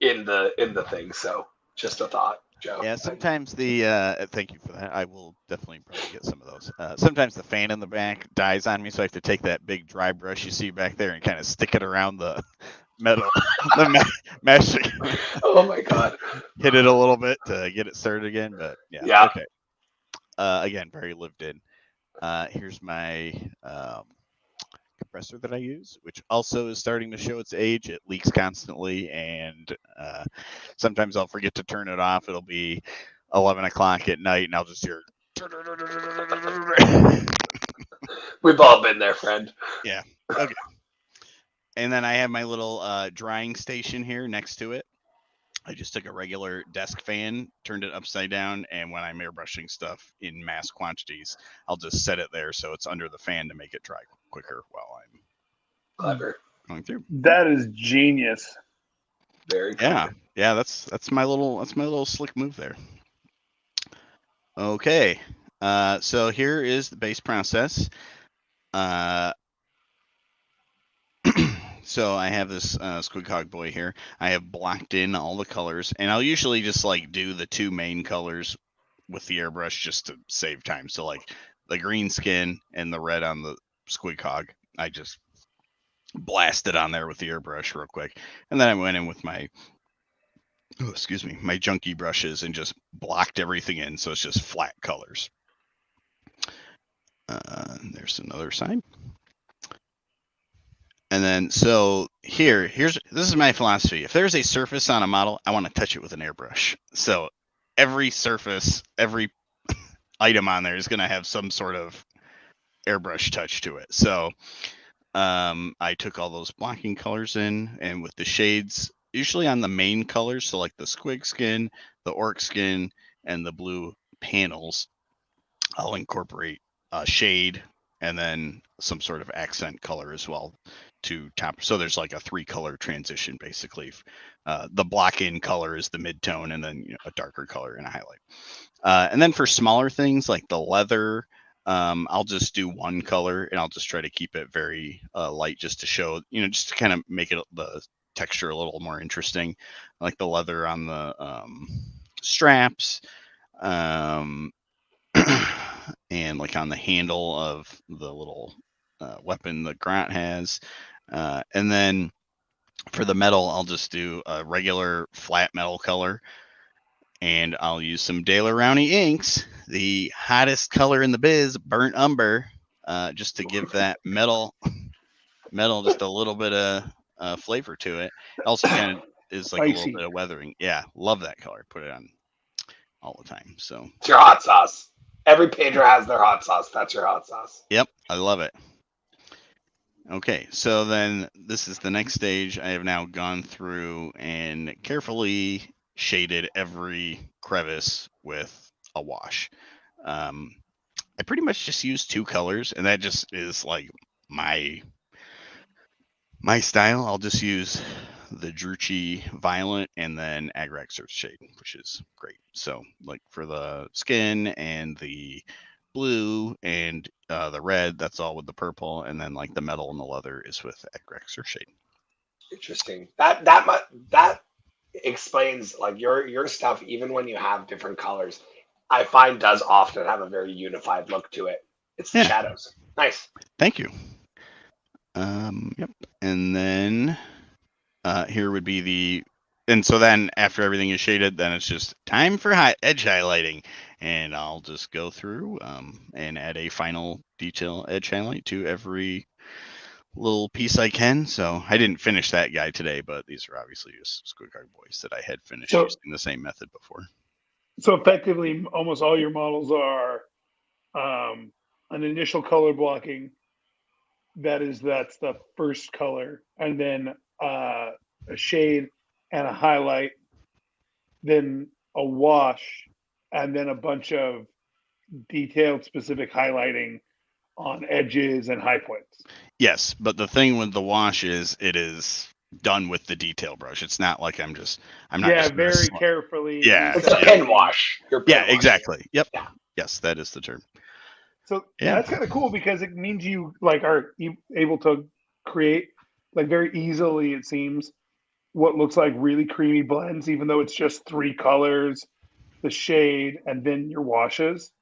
the thing. So just a thought, Joe. Yeah, sometimes thank you for that. I will definitely probably get some of those. Sometimes the fan in the back dies on me, so I have to take that big dry brush you see back there and kind of stick it around the metal, mesh. Oh my god! Hit it a little bit to get it started again, but yeah. Okay. Again, very lived in. Here's my compressor that I use, which also is starting to show its age. It leaks constantly, and sometimes I'll forget to turn it off. It'll be 11 o'clock at night, and I'll just hear. We've all been there, friend. Yeah. Okay. And then I have my little drying station here next to it. I just took a regular desk fan, turned it upside down, and when I'm airbrushing stuff in mass quantities, I'll just set it there so it's under the fan to make it dry quicker while I'm clever going through. That is genius. Very clever. Yeah. That's my little slick move there. Okay, so here is the base process. So I have this Squidcog boy here. I have blocked in all the colors, and I'll usually just like do the two main colors with the airbrush just to save time. So like the green skin and the red on the Squidcog, I just blasted on there with the airbrush real quick, and then I went in with my my junky brushes and just blocked everything in, so it's just flat colors. There's another side. And then, so this is my philosophy. If there's a surface on a model, I want to touch it with an airbrush. So every surface, every item on there is going to have some sort of airbrush touch to it. So I took all those blocking colors in, and with the shades, usually on the main colors, so like the squig skin, the orc skin, and the blue panels, I'll incorporate a shade and then some sort of accent color as well to top. So there's like a 3-color transition basically. The block in color is the mid-tone, and then a darker color and a highlight. And then for smaller things like the leather, I'll just do one color, and I'll just try to keep it very light, just to show, just to kind of make it the texture a little more interesting, like the leather on the straps, and like on the handle of the little weapon the Grant has. And then for the metal, I'll just do a regular flat metal color, and I'll use some Daler Rowney inks, the hottest color in the biz, burnt umber, just to give that metal just a little bit of flavor to it. Also kind of is like a little bit of weathering. Yeah, love that color. Put it on all the time. So it's your hot sauce. Every painter has their hot sauce. That's your hot sauce. Yep, I love it. Okay, so then this is the next stage. I have now gone through and carefully shaded every crevice with a wash. I pretty much just use 2 colors, and that just is like my style. I'll just use the Druchii Violet and then Agrax Earth Shade, which is great. So like for the skin and the blue and the red, that's all with the purple, and then like the metal and the leather is with Agrax Earth Shade. Interesting. That explains like your stuff. Even when you have different colors, I find does often have a very unified look to it. It's the shadows. Nice. Thank you. Yep. And then here would be and so then after everything is shaded, then it's just time for edge highlighting, and I'll just go through and add a final detail edge highlight to every little piece I can. So I didn't finish that guy today, but these are obviously just Squidcard boys that I had finished using the same method before. So effectively, almost all your models are an initial color blocking. That's the first color, and then a shade and a highlight, then a wash, and then a bunch of detailed, specific highlighting on edges and high points. Yes, but the thing with the wash is it is done with the detail brush. It's not like I'm not just very carefully. Yeah, it's a pen wash. Exactly. Yep. Yeah. Yes, that is the term. So that's kind of cool because it means you like are able to create like very easily, it seems, what looks like really creamy blends, even though it's just 3 colors, the shade, and then your washes.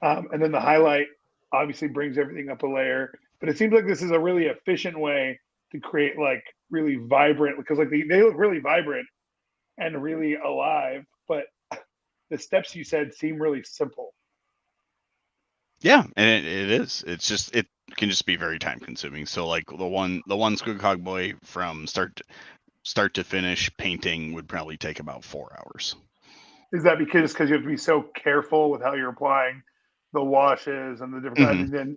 And then the highlight obviously brings everything up a layer. But it seems like this is a really efficient way to create like really vibrant, because like they look really vibrant and really alive, but the steps you said seem really simple. Yeah, and it is. It's just it can just be very time consuming. So like the one Squig Hog Boy from start to finish painting would probably take about 4 hours. Is that because you have to be so careful with how you're applying the washes and the different times?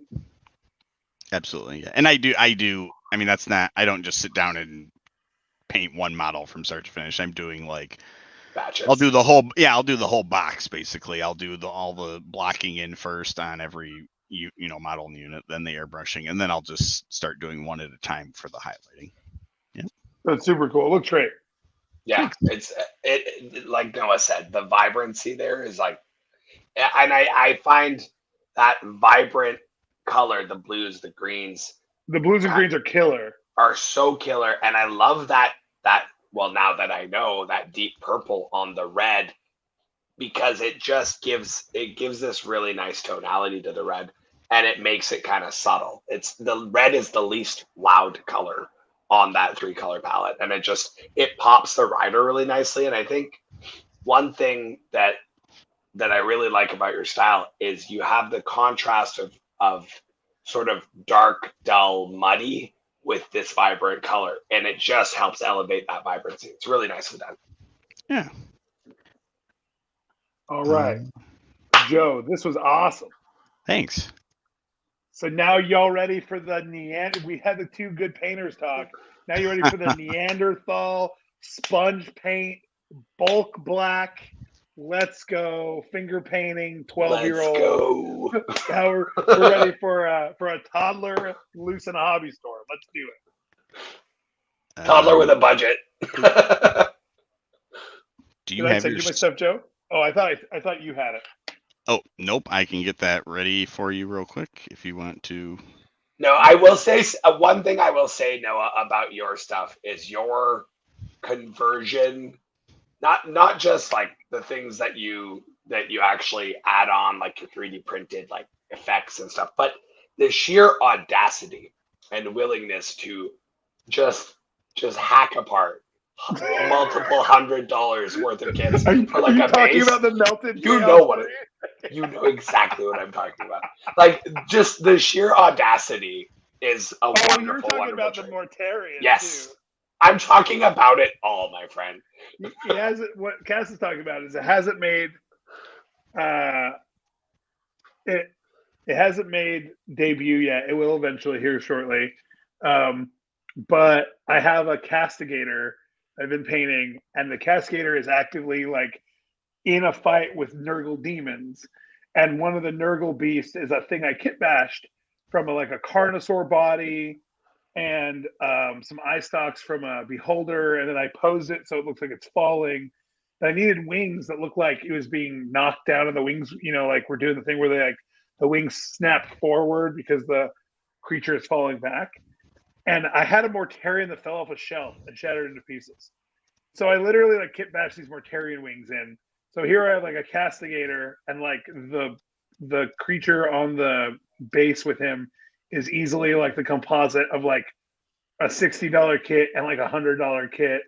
Absolutely, yeah. And I do. I mean, that's not. I don't just sit down and paint one model from start to finish. I'm doing like batches. I'll do the whole. Yeah, I'll do the whole box basically. I'll do all the blocking in first on every model and unit, then the airbrushing, and then I'll just start doing one at a time for the highlighting. Yeah, that's super cool. It looks great. Yeah, it like Noah said, the vibrancy there is like, and I find that vibrant color, the blues, the greens. The blues and greens are killer. Are so killer, and I love that. Well, now that I know that deep purple on the red, because it just gives this really nice tonality to the red, and it makes it kind of subtle. It's the red is the least loud color on that 3-color palette, and it pops the rider really nicely. And I think one thing that I really like about your style is you have the contrast of sort of dark, dull, muddy with this vibrant color, and it just helps elevate that vibrancy. It's really nicely done. Yeah. All right, Joe, this was awesome. Thanks. So now y'all ready for the Neanderthal? We had the 2 good painters talk. Now you ready for the Neanderthal sponge paint, bulk black? Let's go finger painting 12-year-old. Now we're ready for a toddler loose in a hobby store. Let's do it. Toddler with a budget. Do you have your my stuff, Joe? Oh, I thought you had it. Oh, nope. I can get that ready for you real quick if you want to. No, I will say one thing I will say, Noah, about your stuff is your conversion, not just like the things that you actually add on, like your 3D printed like effects and stuff, but the sheer audacity and willingness to just hack apart multiple $100 worth of kits for like a talking base. About the melted? You know exactly what I'm talking about. Like just the sheer audacity is a wonderful. You're talking wonderful about trait. the Mortarian. Yes, too. I'm talking about it all, my friend. What Cass is talking about is it hasn't made. It hasn't made debut yet. It will eventually here shortly. But I have a castigator I've been painting, and the castigator is actively like in a fight with Nurgle demons. And one of the Nurgle beasts is a thing I kit bashed from a Carnosaur body and some eye stalks from a beholder, and then I posed it so it looks like it's falling. And I needed wings that looked like it was being knocked down, and the wings, like we're doing the thing where they the wings snap forward because the creature is falling back. And I had a Mortarian that fell off a shelf and shattered into pieces. So I literally kit bashed these Mortarian wings in. So here I have a castigator, and the creature on the base with him is easily the composite of a $60 kit and a $100 kit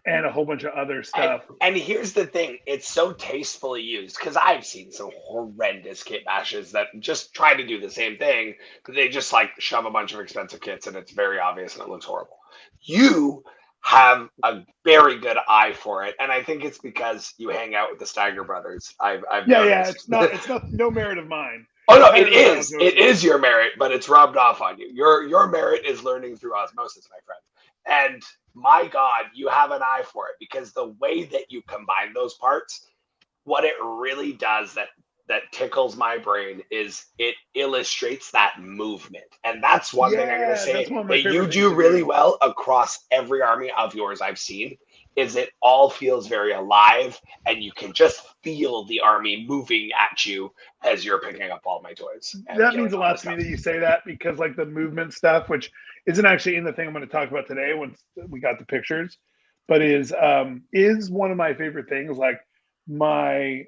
and a whole bunch of other stuff. And here's the thing, it's so tastefully used, because I've seen some horrendous kit bashes that just try to do the same thing, but they just shove a bunch of expensive kits and it's very obvious and it looks horrible. You have a very good eye for it, and I think it's because you hang out with the Steiger brothers. I've noticed. It's not no merit of mine. Oh no, it is your merit, but it's rubbed off on you. Your merit is learning through osmosis, my friend. And my God, you have an eye for it, because the way that you combine those parts what it really does that tickles my brain is it illustrates that movement. And that's one thing I'm going to Yeah, that's say one of my that you favorite things do to really do. well across every army of yours I've seen, is it all feels very alive, and you can just feel the army moving at you as you're picking up all my toys and That killing means a all my lot to me stuff. that you say that, because like the movement stuff, which isn't actually in the thing I'm going to talk about today once we got the pictures, but is one of my favorite things. Like my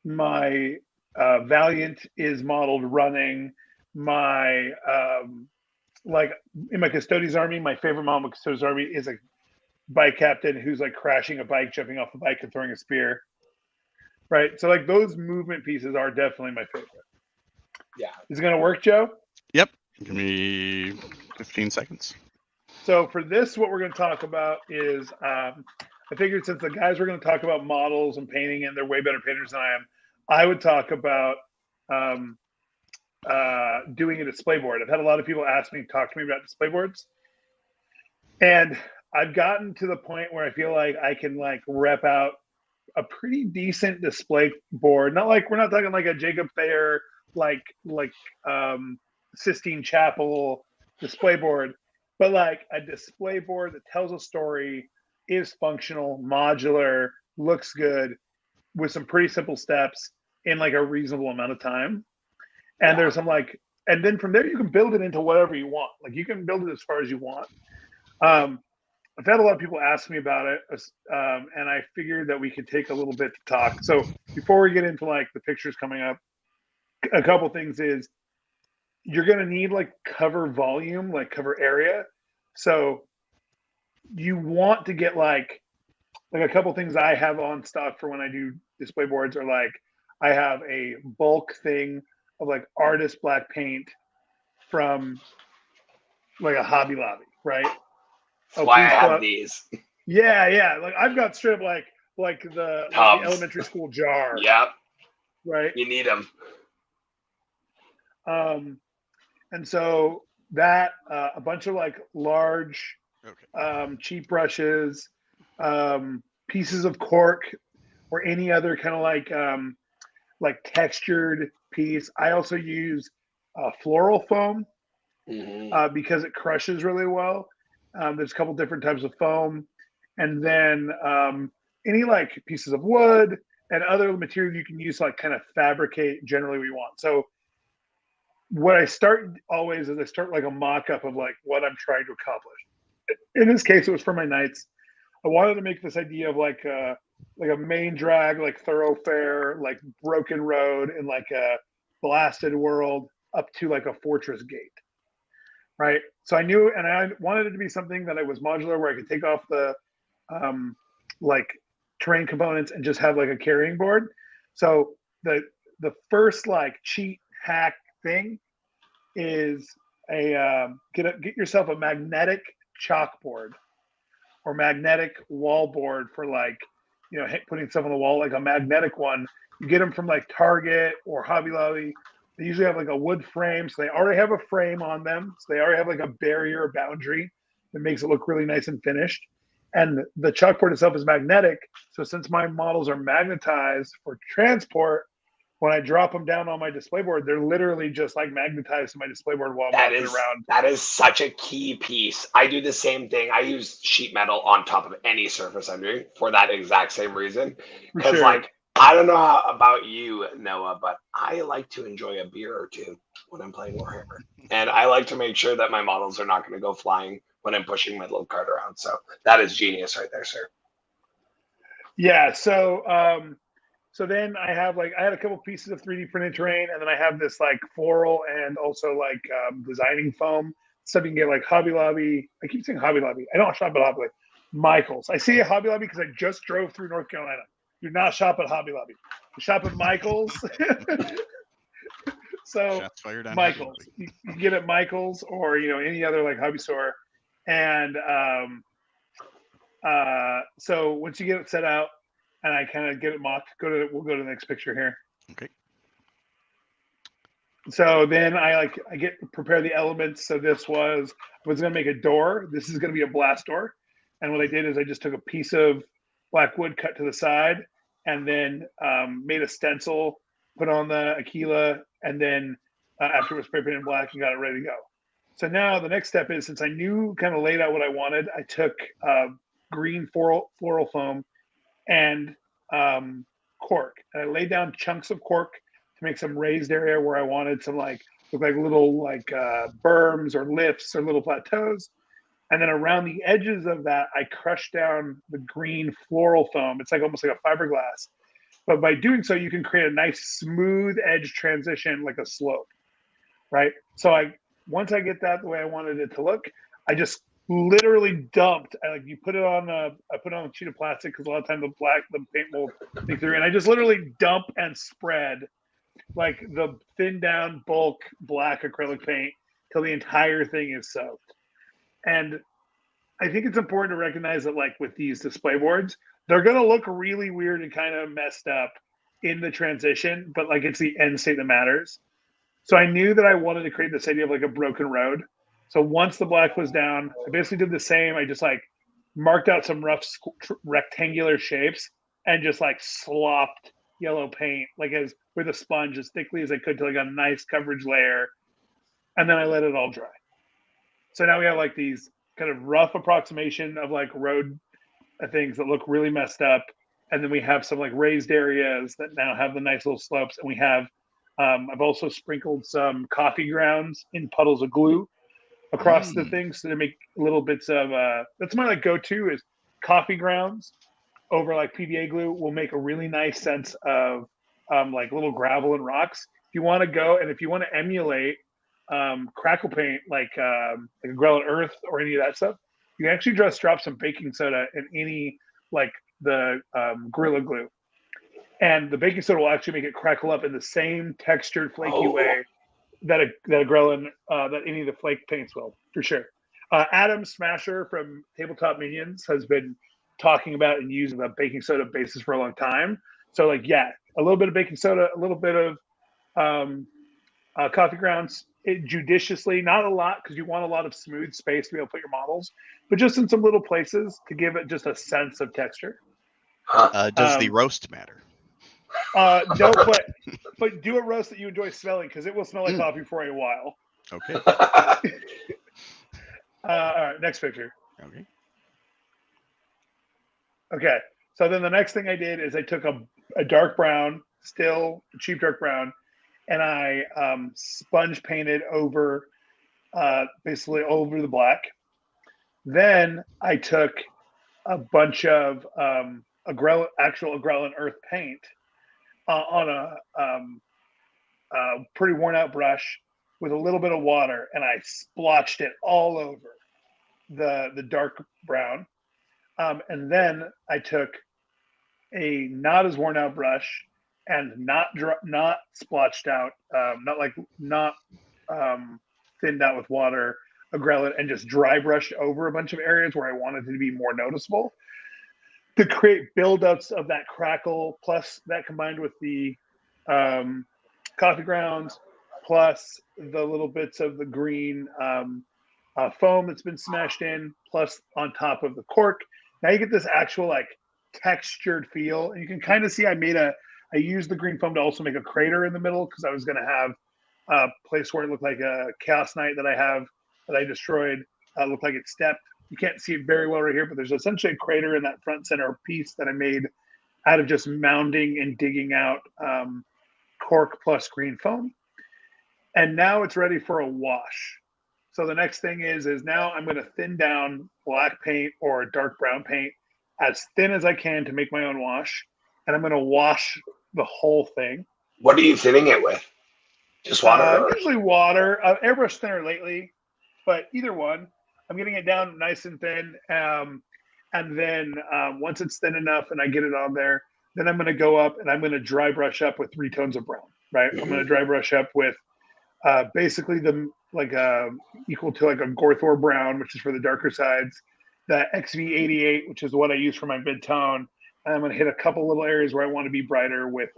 my Valiant is modeled running. My like in my Custodes army, my favorite model of Custodes army is a bike captain who's like crashing a bike, jumping off the bike, and throwing a spear. Right. So like those movement pieces are definitely my favorite. Yeah. Is it going to work, Joe? Yep. Give me 15 seconds. So for this, what we're going to talk about is I figured since the guys were going to talk about models and painting, and they're way better painters than I am, I would talk about um, doing a display board. I've had a lot of people talk to me about display boards, and I've gotten to the point where I feel like I can like rep out a pretty decent display board. Not like, we're not talking like a Jacob Thayer like Sistine Chapel display board, but like a display board that tells a story, is functional, modular, looks good, with some pretty simple steps in like a reasonable amount of time. And Yeah. there's some like, and then from there you can build it into whatever you want. Like you can build it as far as you want. Um, I've had a lot of people ask me about it, and I figured that we could take a little bit to talk. So before we get into like the pictures coming up, a couple things is you're going to need like cover volume, like cover area. So you want to get like a couple things I have on stock for when I do display boards are like, I have a bulk thing of like artist black paint from like a Hobby Lobby, right? That's Oh, why I please pull have up. these Yeah. Like I've got straight up like the tubs. elementary school jar, Yep. right? You need them. Um, and so that a bunch of like large Okay. cheap brushes, pieces of cork, or any other kind of like textured piece. I also use floral foam Mm-hmm. because it crushes really well. There's a couple different types of foam, and then any like pieces of wood and other material you can use to like kind of fabricate generally we want. So what I start always is I start like a mock-up of like what I'm trying to accomplish. In this case, it was for my knights. I wanted to make this idea of like a main drag, like thoroughfare, like broken road, and like a blasted world up to like a fortress gate, right? So I knew, and I wanted it to be something that I was modular, where I could take off the um, like terrain components and just have like a carrying board. So the first like cheat hack thing is get yourself a magnetic chalkboard or magnetic wall board for like putting stuff on the wall, like a magnetic one. You get them from like Target or Hobby Lobby. They usually have like a wood frame, so they already have a frame on them, so they already have like a barrier or boundary that makes it look really nice and finished. And the chalkboard itself is magnetic, so since my models are magnetized for transport, when I drop them down on my display board, they're literally just like magnetized to my display board while I'm That walking is around. that is such a key piece. I do the same thing. I use sheet metal on top of any surface I'm doing for that exact same reason. For Because sure. like I don't know about you, Noah, but I like to enjoy a beer or two when I'm playing Warhammer, and I like to make sure that my models are not going to go flying when I'm pushing my little cart around. So that is genius right there, sir. Yeah. So then I had a couple pieces of 3D printed terrain, and then I have this like floral and also like designing foam stuff you can get like Hobby Lobby. I keep saying Hobby Lobby. I don't shop at Hobby Lobby. Michaels. I say Hobby Lobby because I just drove through North Carolina. Do not shop at Hobby Lobby. You shop at Michaels. So Shots fired on Hobby Michaels, Lobby. you can get at Michaels or any other like hobby store, and so once you get it set out, and I kind of get it mocked, we'll go to the next picture here. Okay. So then I get prepare the elements. So I was gonna make a door. This is gonna be a blast door, and what I did is I just took a piece of black wood cut to the side, and then made a stencil, put on the Aquila, and then after it was spray painted black and got it ready to go. So now the next step is, since I knew kind of laid out what I wanted, I took green floral foam and cork. And I laid down chunks of cork to make some raised area where I wanted some look like little berms or lifts or little plateaus. And then around the edges of that, I crushed down the green floral foam. It's like almost like a fiberglass. But by doing so, you can create a nice smooth edge transition, like a slope, right? So once I get that the way I wanted it to look, I just literally dumped. You put it on I put it on a sheet of plastic because a lot of time the paint will leak through, and I just literally dump and spread like the thin down bulk black acrylic paint till the entire thing is soaked. And I think it's important to recognize that with these display boards, they're going to look really weird and kind of messed up in the transition, but it's the end state that matters. So I knew that I wanted to create this idea of a broken road. So once the black was down, I basically did the same. I just marked out some rough rectangular shapes and just slopped yellow paint as with a sponge as thickly as I could to a nice coverage layer. And then I let it all dry. So now we have these kind of rough approximation of road things that look really messed up. And then we have some raised areas that now have the nice little slopes. And we have, I've also sprinkled some coffee grounds in puddles of glue across the things so to make little bits of, that's my go-to is coffee grounds over PVA glue will make a really nice sense of little gravel and rocks. If you want to go and if you want to emulate crackle paint like Grelin Earth or any of that stuff, you can actually just drop some baking soda in any the Gorilla Glue, and the baking soda will actually make it crackle up in the same textured flaky way that a Grelin that any of the flake paints will, for sure. Adam Smasher from Tabletop Minions has been talking about and using the baking soda basis for a long time. So a little bit of baking soda, a little bit of coffee grounds, judiciously, not a lot because you want a lot of smooth space to be able to put your models, but just in some little places to give it just a sense of texture. Does the roast matter? No, but do a roast that you enjoy smelling because it will smell like coffee for a while. Okay. All right, next picture. Okay. So then the next thing I did is I took a dark brown, still cheap dark brown, and I sponge painted over, basically over the black. Then I took a bunch of actual Grelin Earth paint on a pretty worn out brush with a little bit of water, and I splotched it all over the dark brown. And then I took a not as worn out brush and not splotched out, not thinned out with water, a Grelin, and just dry brushed over a bunch of areas where I wanted it to be more noticeable to create buildups of that crackle, plus that combined with the coffee grounds, plus the little bits of the green foam that's been smashed in, plus on top of the cork. Now you get this actual textured feel, and you can kind of see I used the green foam to also make a crater in the middle because I was going to have a place where it looked like a Chaos Knight that I destroyed. Looked like it stepped. You can't see it very well right here, but there's essentially a crater in that front center piece that I made out of just mounding and digging out cork plus green foam. And now it's ready for a wash. So the next thing is now I'm going to thin down black paint or dark brown paint as thin as I can to make my own wash. And I'm going to wash the whole thing. What are you thinning it with? Just water? Usually water. Airbrush thinner lately, but either one. I'm getting it down nice and thin. And then once it's thin enough and I get it on there, then I'm going to go up and I'm going to dry brush up with 3 tones of brown, right? Mm-hmm. I'm going to dry brush up with basically equal to a Gorthor brown, which is for the darker sides, the XV88, which is what I use for my mid-tone. And I'm going to hit a couple little areas where I want to be brighter with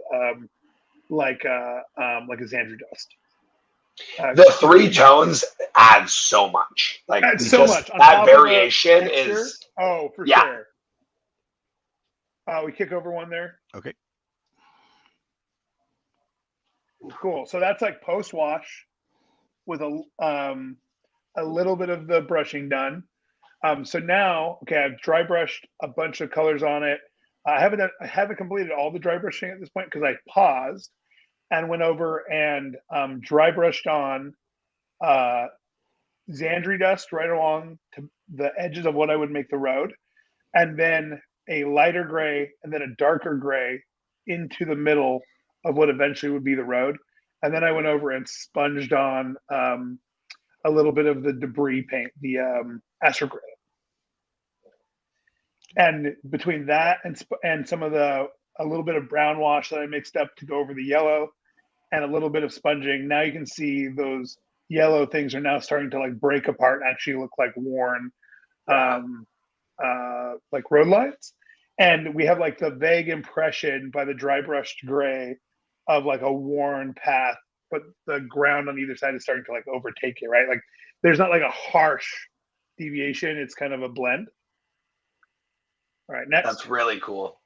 like a Xandru dust. The 3 tones add so much. Adds so much. That variation is for sure. We kick over one there. Okay. Cool. So that's like post wash with a little bit of the brushing done. So now, okay, I've dry brushed a bunch of colors on it. I haven't completed all the dry brushing at this point because I paused and went over and dry brushed on uh, Xandri dust right along to the edges of what I would make the road, and then a lighter gray and then a darker gray into the middle of what eventually would be the road. And then I went over and sponged on a little bit of the debris paint, the astrogray. And between that and some of a little bit of brown wash that I mixed up to go over the yellow and a little bit of sponging, now you can see those yellow things are now starting to like break apart and actually look like worn like road lines. And we have like the vague impression by the dry brushed gray of like a worn path, but the ground on either side is starting to like overtake it, right? Like there's not like a harsh deviation, it's kind of a blend. All right, next. That's really cool.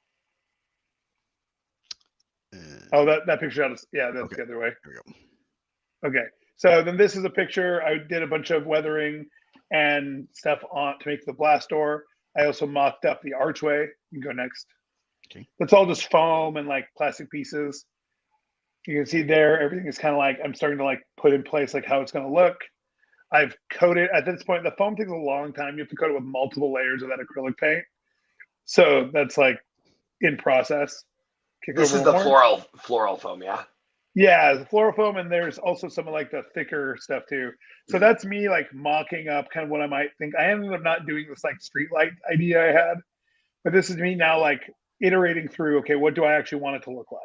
Oh, that picture out of, yeah, that's Okay. the other way. There we go. Okay, so then this is a picture. I did a bunch of weathering and stuff on to make the blast door. I also mocked up the archway. You can go next. Okay. It's all just foam and like plastic pieces. You can see there, everything is kind of like, I'm starting to like put in place like how it's going to look. I've coated, at this point, the foam takes a long time. You have to coat it with multiple layers of that acrylic paint. So that's like in process. Kick This over is one the more. floral foam, yeah? Yeah, the floral foam, and there's also some of like the thicker stuff too. So that's me like mocking up kind of what I might think. I ended up not doing this like street light idea I had, but this is me now like iterating through, okay, what do I actually want it to look like?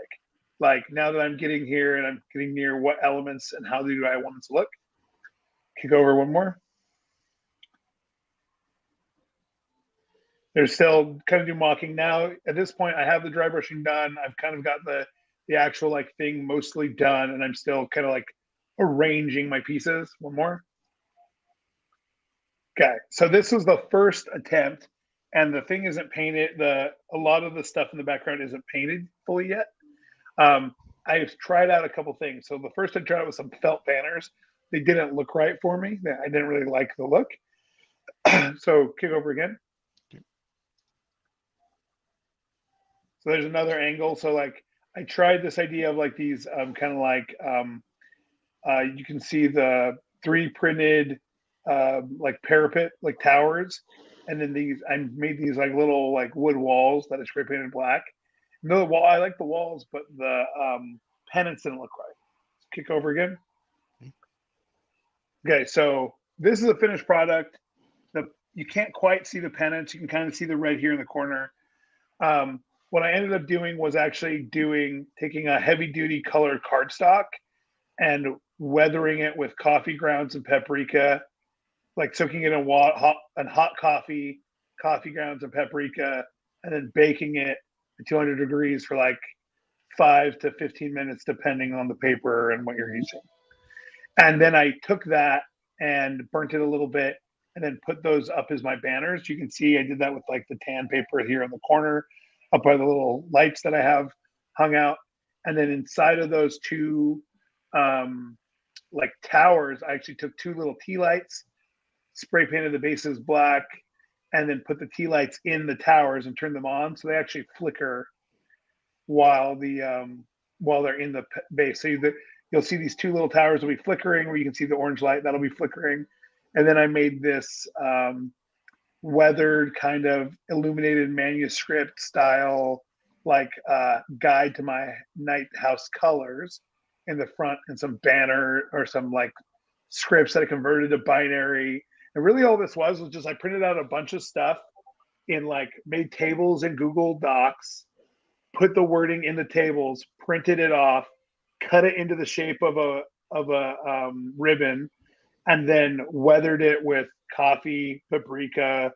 Like now that I'm getting here and I'm getting near what elements and how do I want it to look? Kick over one more. There's still kind of do mocking now. At this point, I have the dry brushing done. I've kind of got the actual like thing mostly done, and I'm still kind of like arranging my pieces. One more. Okay, so this was the first attempt, and the thing isn't painted. A lot of the stuff in the background isn't painted fully yet. I've tried out a couple things. So the first I tried with some felt banners. They didn't look right for me. I didn't really like the look. So kick over again. So there's another angle. So like I tried this idea of like these kind of like you can see the 3 printed like parapet like towers, and then these I made these like little like wood walls that I spray painted black. No wall, I like the walls, but the pennants didn't look right. Kick over again. Okay, so this is a finished product. You can't quite see the pennants. You can kind of see the red here in the corner. What I ended up doing was actually taking a heavy duty colored cardstock and weathering it with coffee grounds and paprika, like soaking it in hot coffee grounds and paprika, and then baking it at 200 degrees for like 5 to 15 minutes, depending on the paper and what you're using. And then I took that and burnt it a little bit and then put those up as my banners. You can see I did that with like the tan paper here in the corner up by the little lights that I have hung out. And then inside of those two like towers, I actually took 2 little tea lights, spray painted the bases black, and then put the tea lights in the towers and turned them on. So they actually flicker while they're in the base. So you'll see these 2 little towers will be flickering, where you can see the orange light that'll be flickering. And then I made this weathered kind of illuminated manuscript style like guide to my night house colors in the front, and some banner or some like scripts that I converted to binary. And really all this was just I printed out a bunch of stuff in like made tables in Google Docs, put the wording in the tables, printed it off, cut it into the shape of a ribbon, and then weathered it with coffee, paprika,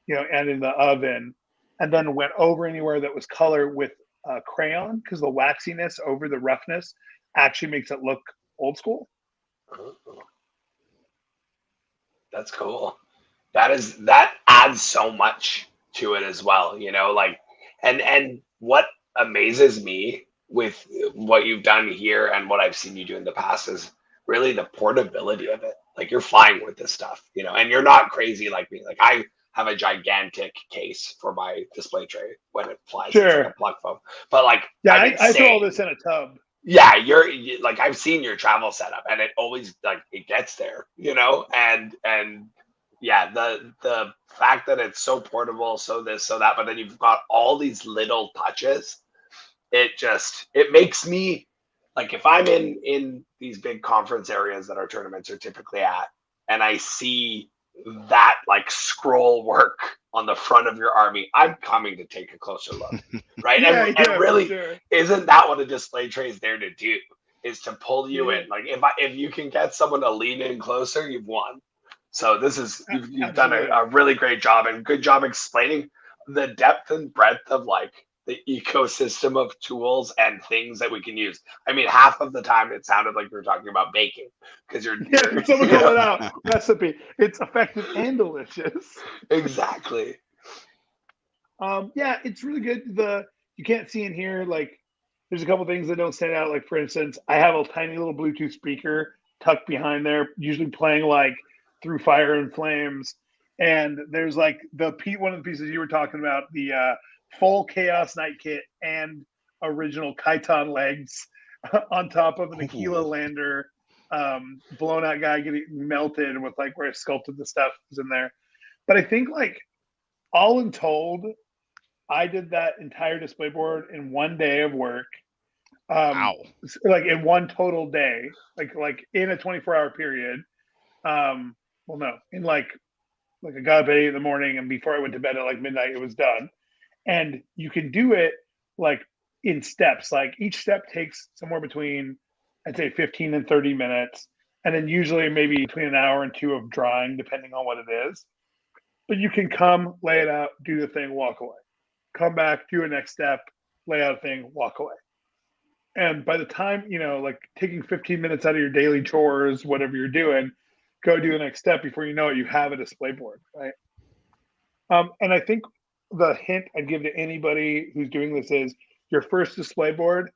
and in the oven, and then went over anywhere that was color with crayon, because the waxiness over the roughness actually makes it look old school. Oh, that's cool. That adds so much to it as well. Like And what amazes me with what you've done here and what I've seen you do in the past is really the portability of it. Like you're flying with this stuff, and you're not crazy like me. Like I have a gigantic case for my display tray when it flies. It's like a Sure. plug phone. But like Yeah, I'm I throw all insane. this in a tub. Yeah, like I've seen your travel setup and it always like it gets there, and yeah, the fact that it's so portable, so this, so that, but then you've got all these little touches. It makes me like if I'm in these big conference areas that our tournaments are typically at, and I see that like scroll work on the front of your army, I'm coming to take a closer look, right? Yeah, And for really, sure. isn't that what a display tray is there to do? Is to pull you Yeah. in. Like if you can get someone to lean in closer, you've won. So this is you've done Absolutely. a really great job and good job explaining the depth and breadth of like the ecosystem of tools and things that we can use. I mean, half of the time it sounded like we were talking about baking because you're Someone call it out. Recipe. It's effective and delicious. exactly. Yeah, it's really good. You can't see in here, like there's a couple things that don't stand out. Like for instance, I have a tiny little Bluetooth speaker tucked behind there, usually playing like Through Fire and Flames. And there's like one of the pieces you were talking about, the full Chaos Knight kit and original Chiton legs on top of an Aquila lander, blown out guy getting melted with like where I sculpted the stuff is in there. But I think like all in told, I did that entire display board in one day of work. Wow. Like in one total day, like in a 24-hour period. Well, no, in like I got up at 8 in the morning, and before I went to bed at like midnight, it was done. And you can do it like in steps. Like each step takes somewhere between, I'd say, 15 and 30 minutes, and then usually maybe between an hour and two of drawing, depending on what it is. But you can come, lay it out, do the thing, walk away. Come back, do a next step, lay out a thing, walk away. And by the time, like taking 15 minutes out of your daily chores, whatever you're doing, go do the next step before you know it, you have a display board, right? And I think the hint I'd give to anybody who's doing this is your first display board,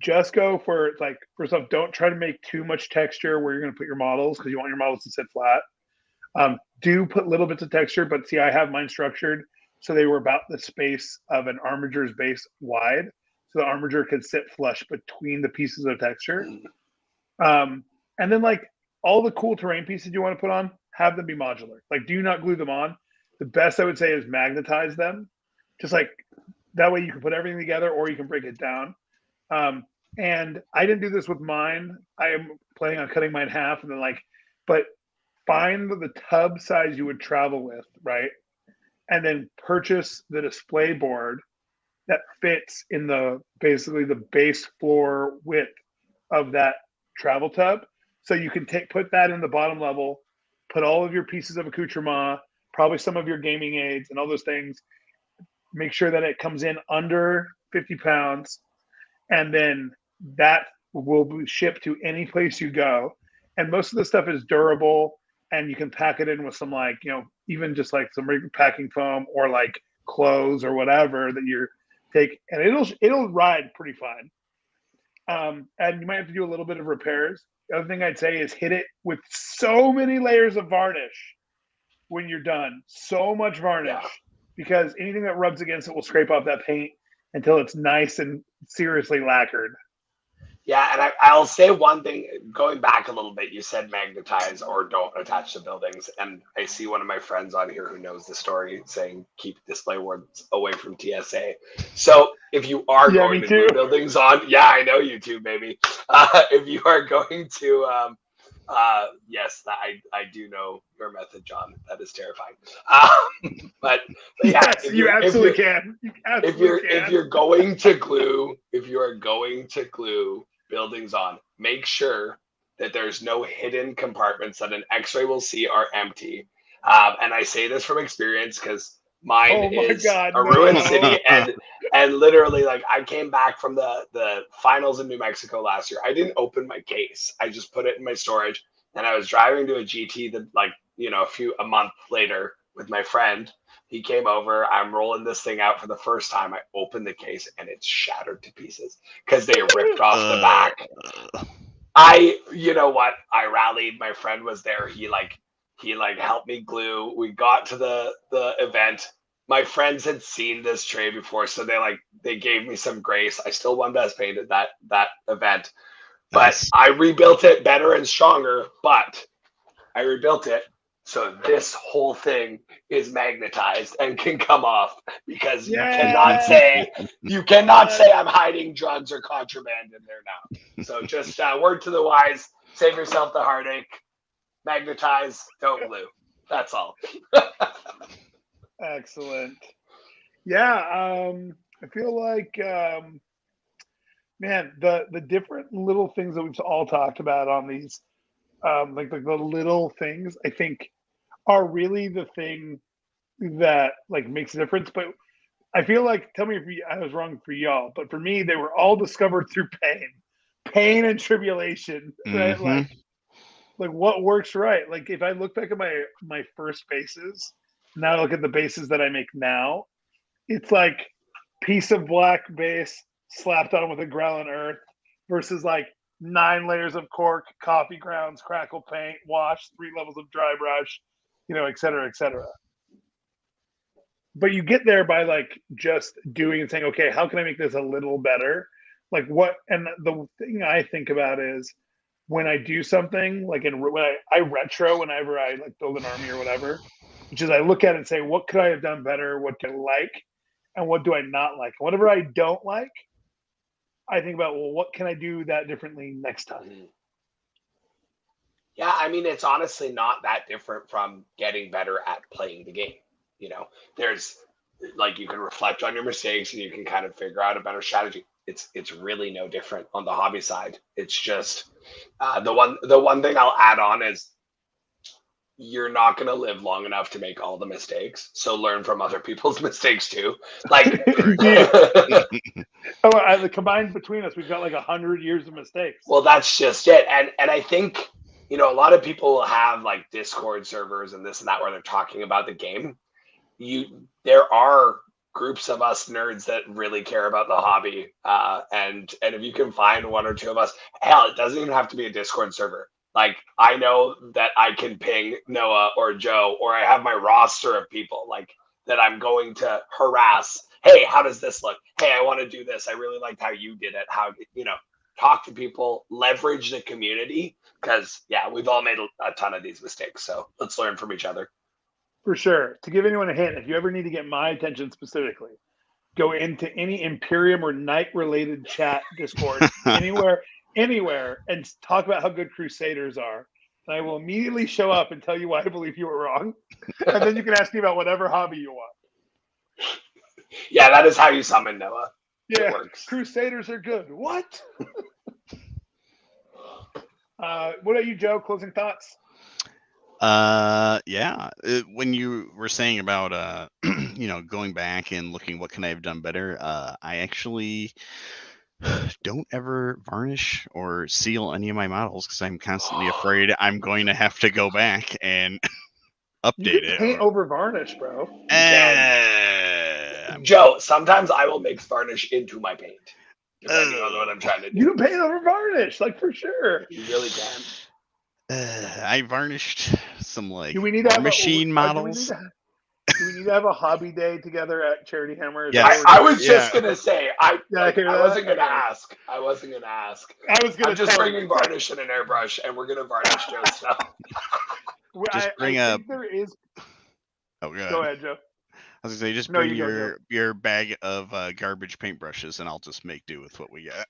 just go for like, first off, don't try to make too much texture where you're going to put your models because you want your models to sit flat. Do put little bits of texture, but see, I have mine structured so they were about the space of an armature's base wide. So the armature could sit flush between the pieces of texture. And then like all the cool terrain pieces you want to put on, have them be modular. Like do not glue them on. The best I would say is magnetize them. Just like that way you can put everything together or you can break it down. And I didn't do this with mine. I am planning on cutting mine in half and then but find the tub size you would travel with, right? And then purchase the display board that fits in basically the base floor width of that travel tub. So you can put that in the bottom level, put all of your pieces of accoutrement, probably some of your gaming aids and all those things. Make sure that it comes in under 50 pounds, and then that will be shipped to any place you go. And most of the stuff is durable, and you can pack it in with some even just like some packing foam or like clothes or whatever that you're take, and it'll ride pretty fine. And you might have to do a little bit of repairs. The other thing I'd say is hit it with so many layers of varnish when you're done. So much varnish, because anything that rubs against it will scrape off that paint until it's nice and seriously lacquered. Yeah, and I'll say one thing, going back a little bit, you said magnetize or don't attach to buildings. And I see one of my friends on here who knows the story saying keep display boards away from TSA. So if you are going to glue buildings on, yeah, I know you too, baby. If you are going to, yes, I do know your method, John. That is terrifying. But yeah, yes, you absolutely can. If you are going to glue buildings on, make sure that there's no hidden compartments that an x-ray will see are empty. And I say this from experience because mine is a ruined city, and literally like I came back from the finals in New Mexico last year. I didn't open my case. I just put it in my storage, and I was driving to a GT that a month later with my friend, He came over. I'm rolling this thing out for the first time. I open the case and it's shattered to pieces because they ripped off the back. You know what? I rallied. My friend was there. He helped me glue. We got to the event. My friends had seen this tray before, so they gave me some grace. I still won best paint at that event, but Nice. I rebuilt it better and stronger. But I rebuilt it so this whole thing is magnetized and can come off because you cannot say I'm hiding drugs or contraband in there now. So just word to the wise: save yourself the heartache. Magnetize, don't glue. That's all. Excellent. Yeah, I feel like, man, the different little things that we've all talked about on these, like the little things, I think are really the thing that like makes a difference. But I feel like, tell me if I was wrong for y'all, but for me, they were all discovered through pain and tribulation, right? Mm-hmm. Like what works right. Like if I look back at my first bases, now I look at the bases that I make now, it's like piece of black base slapped on with a growling earth versus like 9 layers of cork, coffee grounds, crackle paint, wash, 3 levels of dry brush, et cetera, et cetera. But you get there by like just doing and saying, okay, how can I make this a little better? Like what? And the thing I think about is when I do something like when I retro whenever I like build an army or whatever, which is I look at it and say, what could I have done better? What do I like? And what do I not like? Whatever I don't like, I think about, well, what can I do that differently next time? Yeah, I mean, it's honestly not that different from getting better at playing the game. There's like you can reflect on your mistakes and you can kind of figure out a better strategy. It's really no different on the hobby side. It's just the one thing I'll add on is you're not going to live long enough to make all the mistakes. So learn from other people's mistakes too. Like, Combined between us, we've got like 100 years of mistakes. Well, that's just it. And I think, a lot of people have like Discord servers and this and that where they're talking about the game. There are groups of us nerds that really care about the hobby. And if you can find one or two of us, hell, it doesn't even have to be a Discord server. Like I know that I can ping Noah or Joe, or I have my roster of people like that I'm going to harass. Hey, how does this look? Hey, I want to do this. I really liked how you did it. How, talk to people, leverage the community. Because, yeah, we've all made a ton of these mistakes. So let's learn from each other. For sure. To give anyone a hint, if you ever need to get my attention specifically, go into any Imperium or Knight related chat Discord, anywhere, and talk about how good Crusaders are. And I will immediately show up and tell you why I believe you were wrong. And then you can ask me about whatever hobby you want. Yeah, that is how you summon Noah. Yeah, Crusaders are good. What? What about you, Joe? Closing thoughts? Yeah. When you were saying about going back and looking what can I have done better, I actually don't ever varnish or seal any of my models because I'm constantly afraid I'm going to have to go back and update it. Paint over varnish, bro. Joe, sometimes I will mix varnish into my paint. Depending on what I'm trying to do. You can paint over varnish, like for sure. You really can. I varnished some like machine models. Do we need to have a hobby day together at Charity Hammer? Yeah, I was just gonna say I wasn't gonna ask. I'm just bringing varnish and an airbrush, and we're gonna varnish Joe's stuff. Just bring up. There is. Oh, go ahead, Joe. I was gonna say, just bring your bag of garbage paintbrushes, and I'll just make do with what we got.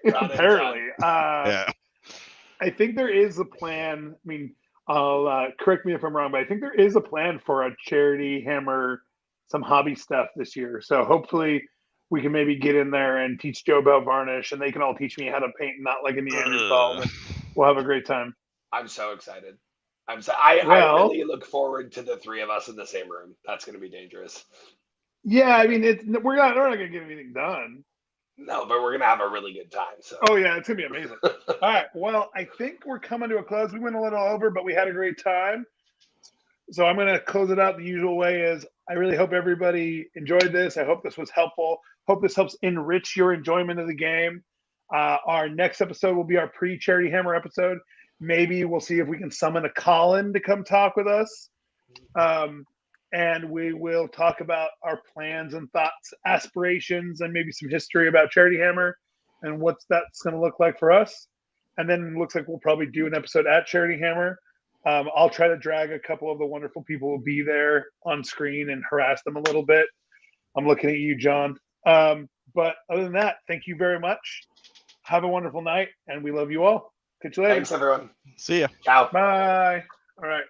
Apparently, yeah. I think there is a plan. I mean, I'll correct me if I'm wrong, but I think there is a plan for a Charity Hammer, some hobby stuff this year. So hopefully we can maybe get in there and teach Joe about varnish, and they can all teach me how to paint, not like a Neanderthal. And we'll have a great time. I'm so excited. I really look forward to the three of us in the same room. That's going to be dangerous. Yeah, I mean, we're not going to get anything done. No, but we're going to have a really good time. So. Oh, yeah, it's going to be amazing. All right, well, I think we're coming to a close. We went a little over, but we had a great time. So I'm going to close it out the usual way is I really hope everybody enjoyed this. I hope this was helpful. Hope this helps enrich your enjoyment of the game. Our next episode will be our pre-Charity Hammer episode. Maybe we'll see if we can summon a Colin to come talk with us. And we will talk about our plans and thoughts, aspirations, and maybe some history about Charity Hammer and what that's going to look like for us. And then it looks like we'll probably do an episode at Charity Hammer. I'll try to drag a couple of the wonderful people who will be there on screen and harass them a little bit. I'm looking at you, John. But other than that, thank you very much. Have a wonderful night, and we love you all. Catch you later. Thanks, everyone. See ya. Ciao. Bye. All right.